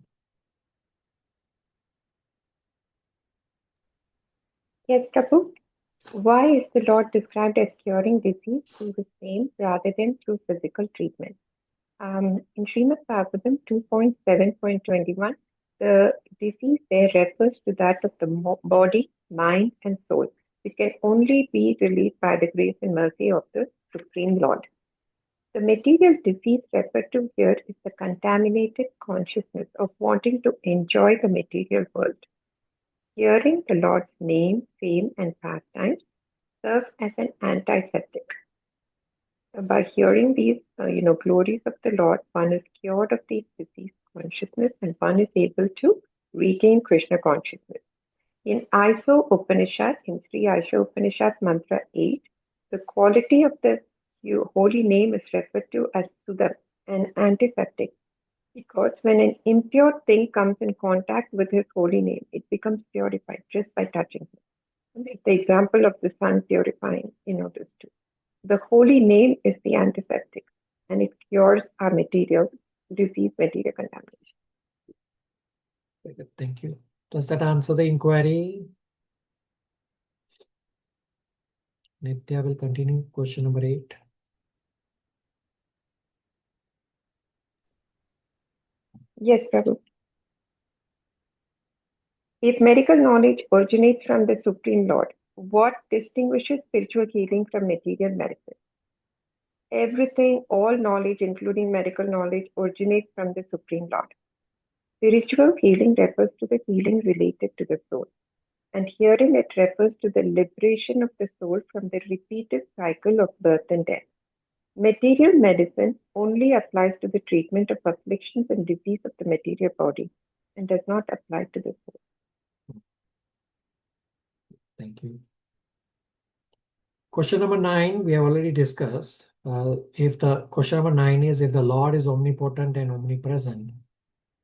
Yes, Prabhu. Why is the Lord described as curing disease through the same rather than through physical treatment? In Srimad Bhagavatam 2.7.21, the disease there refers to that of the body, mind, and soul, which can only be relieved by the grace and mercy of the Supreme Lord. The material disease referred to here is the contaminated consciousness of wanting to enjoy the material world. Hearing the Lord's name, fame, and pastimes serves as an antiseptic. By hearing these, glories of the Lord, one is cured of the disease consciousness, and one is able to regain Krishna consciousness. In Iso Upanishad, in Sri Aisha Upanishad Mantra 8, the quality of the holy name is referred to as Sudam, an antiseptic, because when an impure thing comes in contact with his holy name, it becomes purified just by touching him. And it's the example of the sun purifying in others too. The holy name is the antiseptic, and it cures our material disease, material contamination. Very good, thank you. Does that answer the inquiry? Nitya will continue. Question number 8. Yes, Prabhu. If medical knowledge originates from the Supreme Lord, what distinguishes spiritual healing from material medicine? Everything, all knowledge, including medical knowledge, originates from the Supreme Lord. Spiritual healing refers to the healing related to the soul, and herein it refers to the liberation of the soul from the repeated cycle of birth and death. Material medicine only applies to the treatment of afflictions and disease of the material body and does not apply to the soul. Thank you. Question number 9, we have already discussed. Question number 9 is, if the Lord is omnipotent and omnipresent,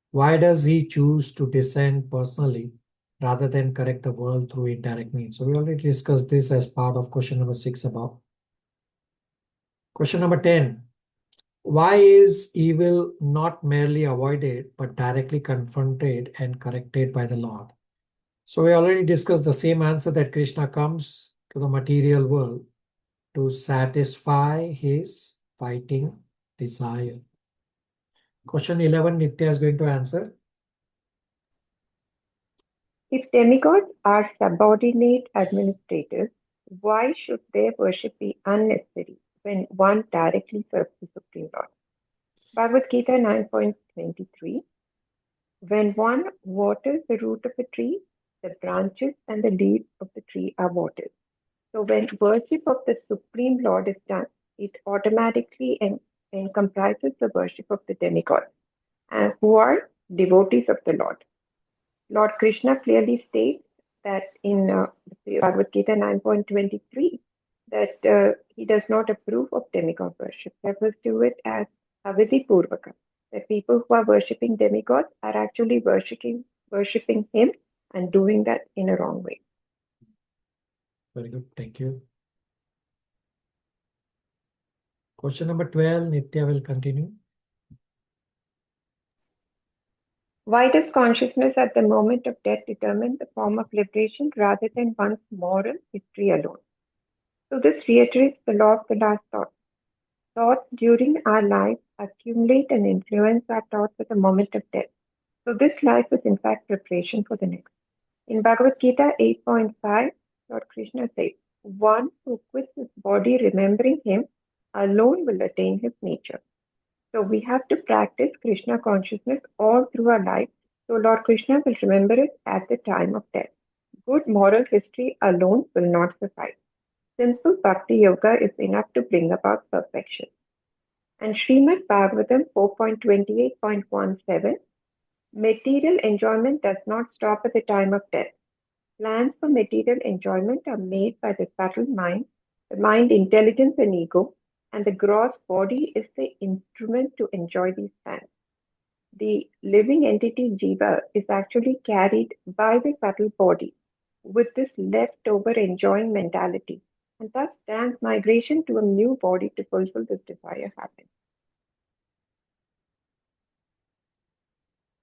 why does he choose to descend personally rather than correct the world through indirect means? So we already discussed this as part of question number 6 above. Question number 10. Why is evil not merely avoided but directly confronted and corrected by the Lord? So we already discussed the same answer, that Krishna comes to the material world to satisfy his fighting desire. Question 11, Nitya is going to answer. If demigods are subordinate administrators, why should their worship be unnecessary when one directly serves the Supreme Lord? Bhagavad Gita 9.23. When one waters the root of a tree, the branches and the leaves of the tree are watered. So when worship of the Supreme Lord is done, it automatically comprises the worship of the demigods, who are devotees of the Lord. Lord Krishna clearly states that in Bhagavad Gita 9.23 that he does not approve of demigod worship. He refers to it as avidipurvaka. That people who are worshipping demigods are actually worshipping him and doing that in a wrong way. Very good, thank you. Question number 12, Nitya will continue. Why does consciousness at the moment of death determine the form of liberation rather than one's moral history alone? So this reiterates the law of the last thought. Thoughts during our life accumulate and influence our thoughts at the moment of death. So this life is in fact preparation for the next. In Bhagavad Gita 8.5, Lord Krishna says, one who quits his body remembering him alone will attain his nature. So we have to practice Krishna consciousness all through our life. So Lord Krishna will remember it at the time of death. Good moral history alone will not suffice. Simple bhakti yoga is enough to bring about perfection. And Srimad Bhagavatam 4.28.17, material enjoyment does not stop at the time of death. Plans for material enjoyment are made by the subtle mind, the mind, intelligence, and ego, and the gross body is the instrument to enjoy these plans. The living entity jiva is actually carried by the subtle body with this leftover enjoying mentality, and thus transmigration to a new body to fulfill this desire happens.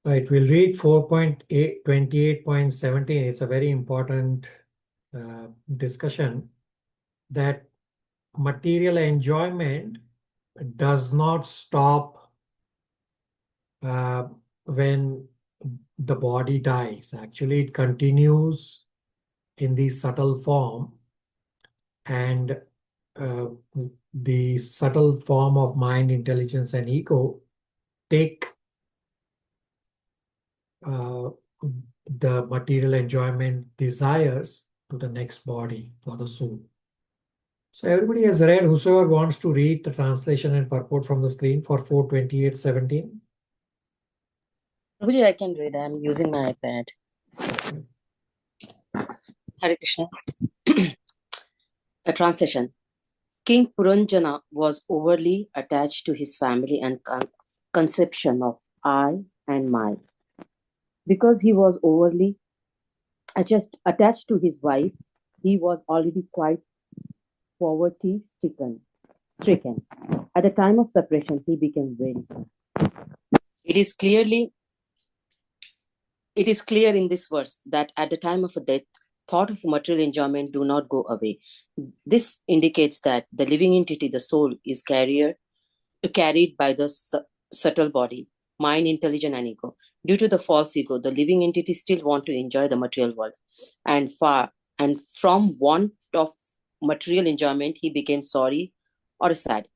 Right, we'll read 4.28.17. It's a very important discussion that material enjoyment does not stop when the body dies. Actually, it continues in the subtle form, and the subtle form of mind, intelligence, and ego take the material enjoyment desires to the next body for the soul. So everybody has read, whosoever wants to read the translation and purport from the screen for 4.28.17. Prabhuji, I can read. I'm using my iPad. Hare Krishna. A translation. King Puranjana was overly attached to his family and conception of I and my. Because he was overly attached to his wife, he was already quite poverty stricken. At the time of separation, he became very sad. It is clear in this verse that at the time of a death, thought of material enjoyment do not go away. This indicates that the living entity, the soul, is carried by the subtle body, mind, intelligence, and ego. Due to the false ego, the living entity still want to enjoy the material world, and from want of material enjoyment, he became sorry or sad.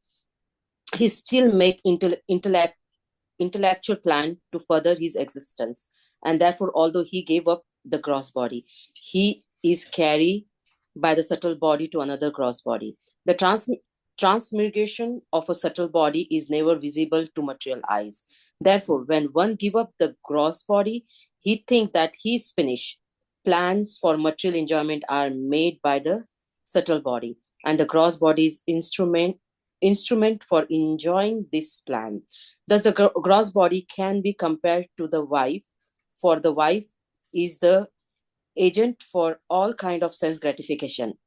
He still make intellectual plan to further his existence, and therefore, although he gave up the gross body, he is carried by the subtle body to another gross body. The transmigration of a subtle body is never visible to material eyes. Therefore, when one give up the gross body, he think that he is finished. Plans for material enjoyment are made by the subtle body, and the gross body is instrument for enjoying this plan. Thus, the gross body can be compared to the wife, for the wife is the agent for all kind of sense gratification.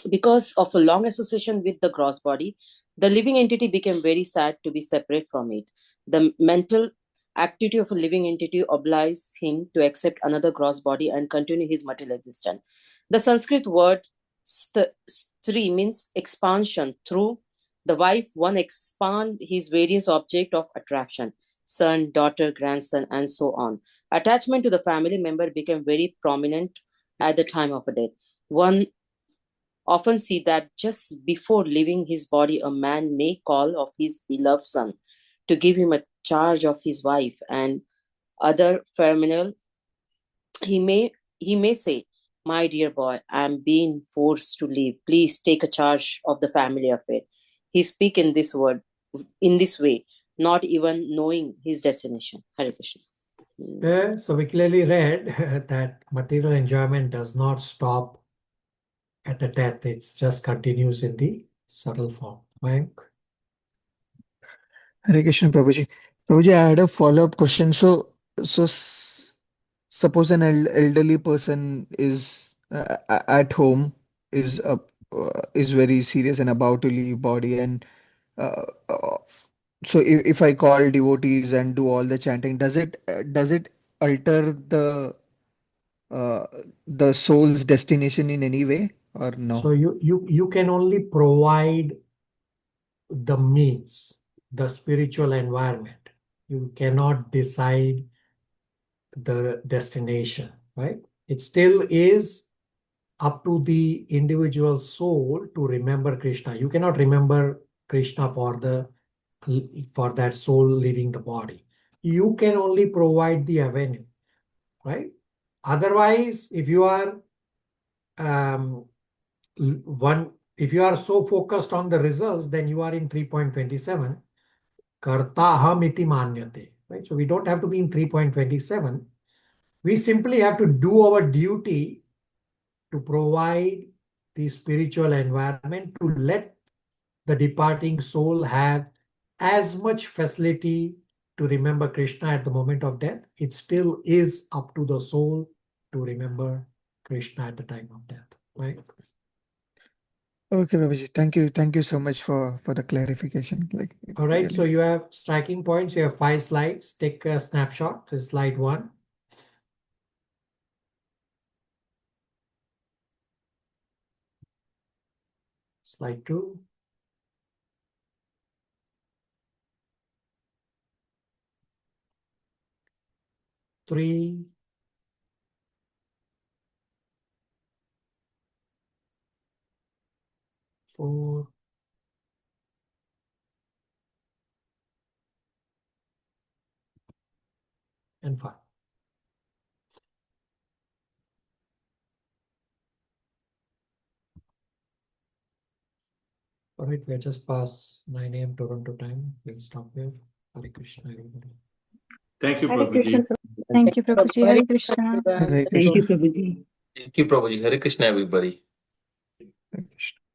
Because of a long association with the gross body, the living entity became very sad to be separate from it. The mental activity of a living entity obliges him to accept another gross body and continue his material existence. The Sanskrit word stri means expansion. Through the wife, one expand his various objects of attraction, son, daughter, grandson, and so on. Attachment to the family member became very prominent at the time of a death. One often see that just before leaving his body, a man may call of his beloved son to give him a charge of his wife and other familial. He may say, "My dear boy, I am being forced to leave. Please take a charge of the family affair." He speak in this way, not even knowing his destination. Hare Krishna. So we clearly read that material enjoyment does not stop at the death. It just continues in the subtle form. Mayank? Hare Krishna, Prabhuji. Prabhuji, I had a follow-up question. Suppose an elderly person is at home, is very serious and about to leave body, and uh, uh, So if I call devotees and do all the chanting, does it alter uh, the soul's destination in any way or no? So you can only provide the means, the spiritual environment. You cannot decide the destination, right? It still is up to the individual soul to remember Krishna. You cannot remember Krishna for that soul leaving the body. You can only provide the avenue, right? Otherwise, if you are if you are so focused on the results, then you are in 3.27. Kartaham iti manyate, right? So we don't have to be in 3.27. We simply have to do our duty to provide the spiritual environment to let the departing soul have as much facility to remember Krishna at the moment of death. It still is up to the soul to remember Krishna at the time of death, right? Okay, Babaji. Thank you so much for the clarification. Like, All right, really. so you have striking points. You have 5 slides. Take a snapshot. This is slide 1. Slide 2. Three, 4, and 5. All right, we are just past 9 a.m. Toronto time. We'll stop here. Hare Krishna, everybody. Thank you, Hare Prabhuji. Krishna. Thank you, Prabhuji. Hare Krishna. Hare Thank you, Krishna. Prabhuji. Thank you, Prabhuji. Hare Krishna, everybody. Hare Krishna.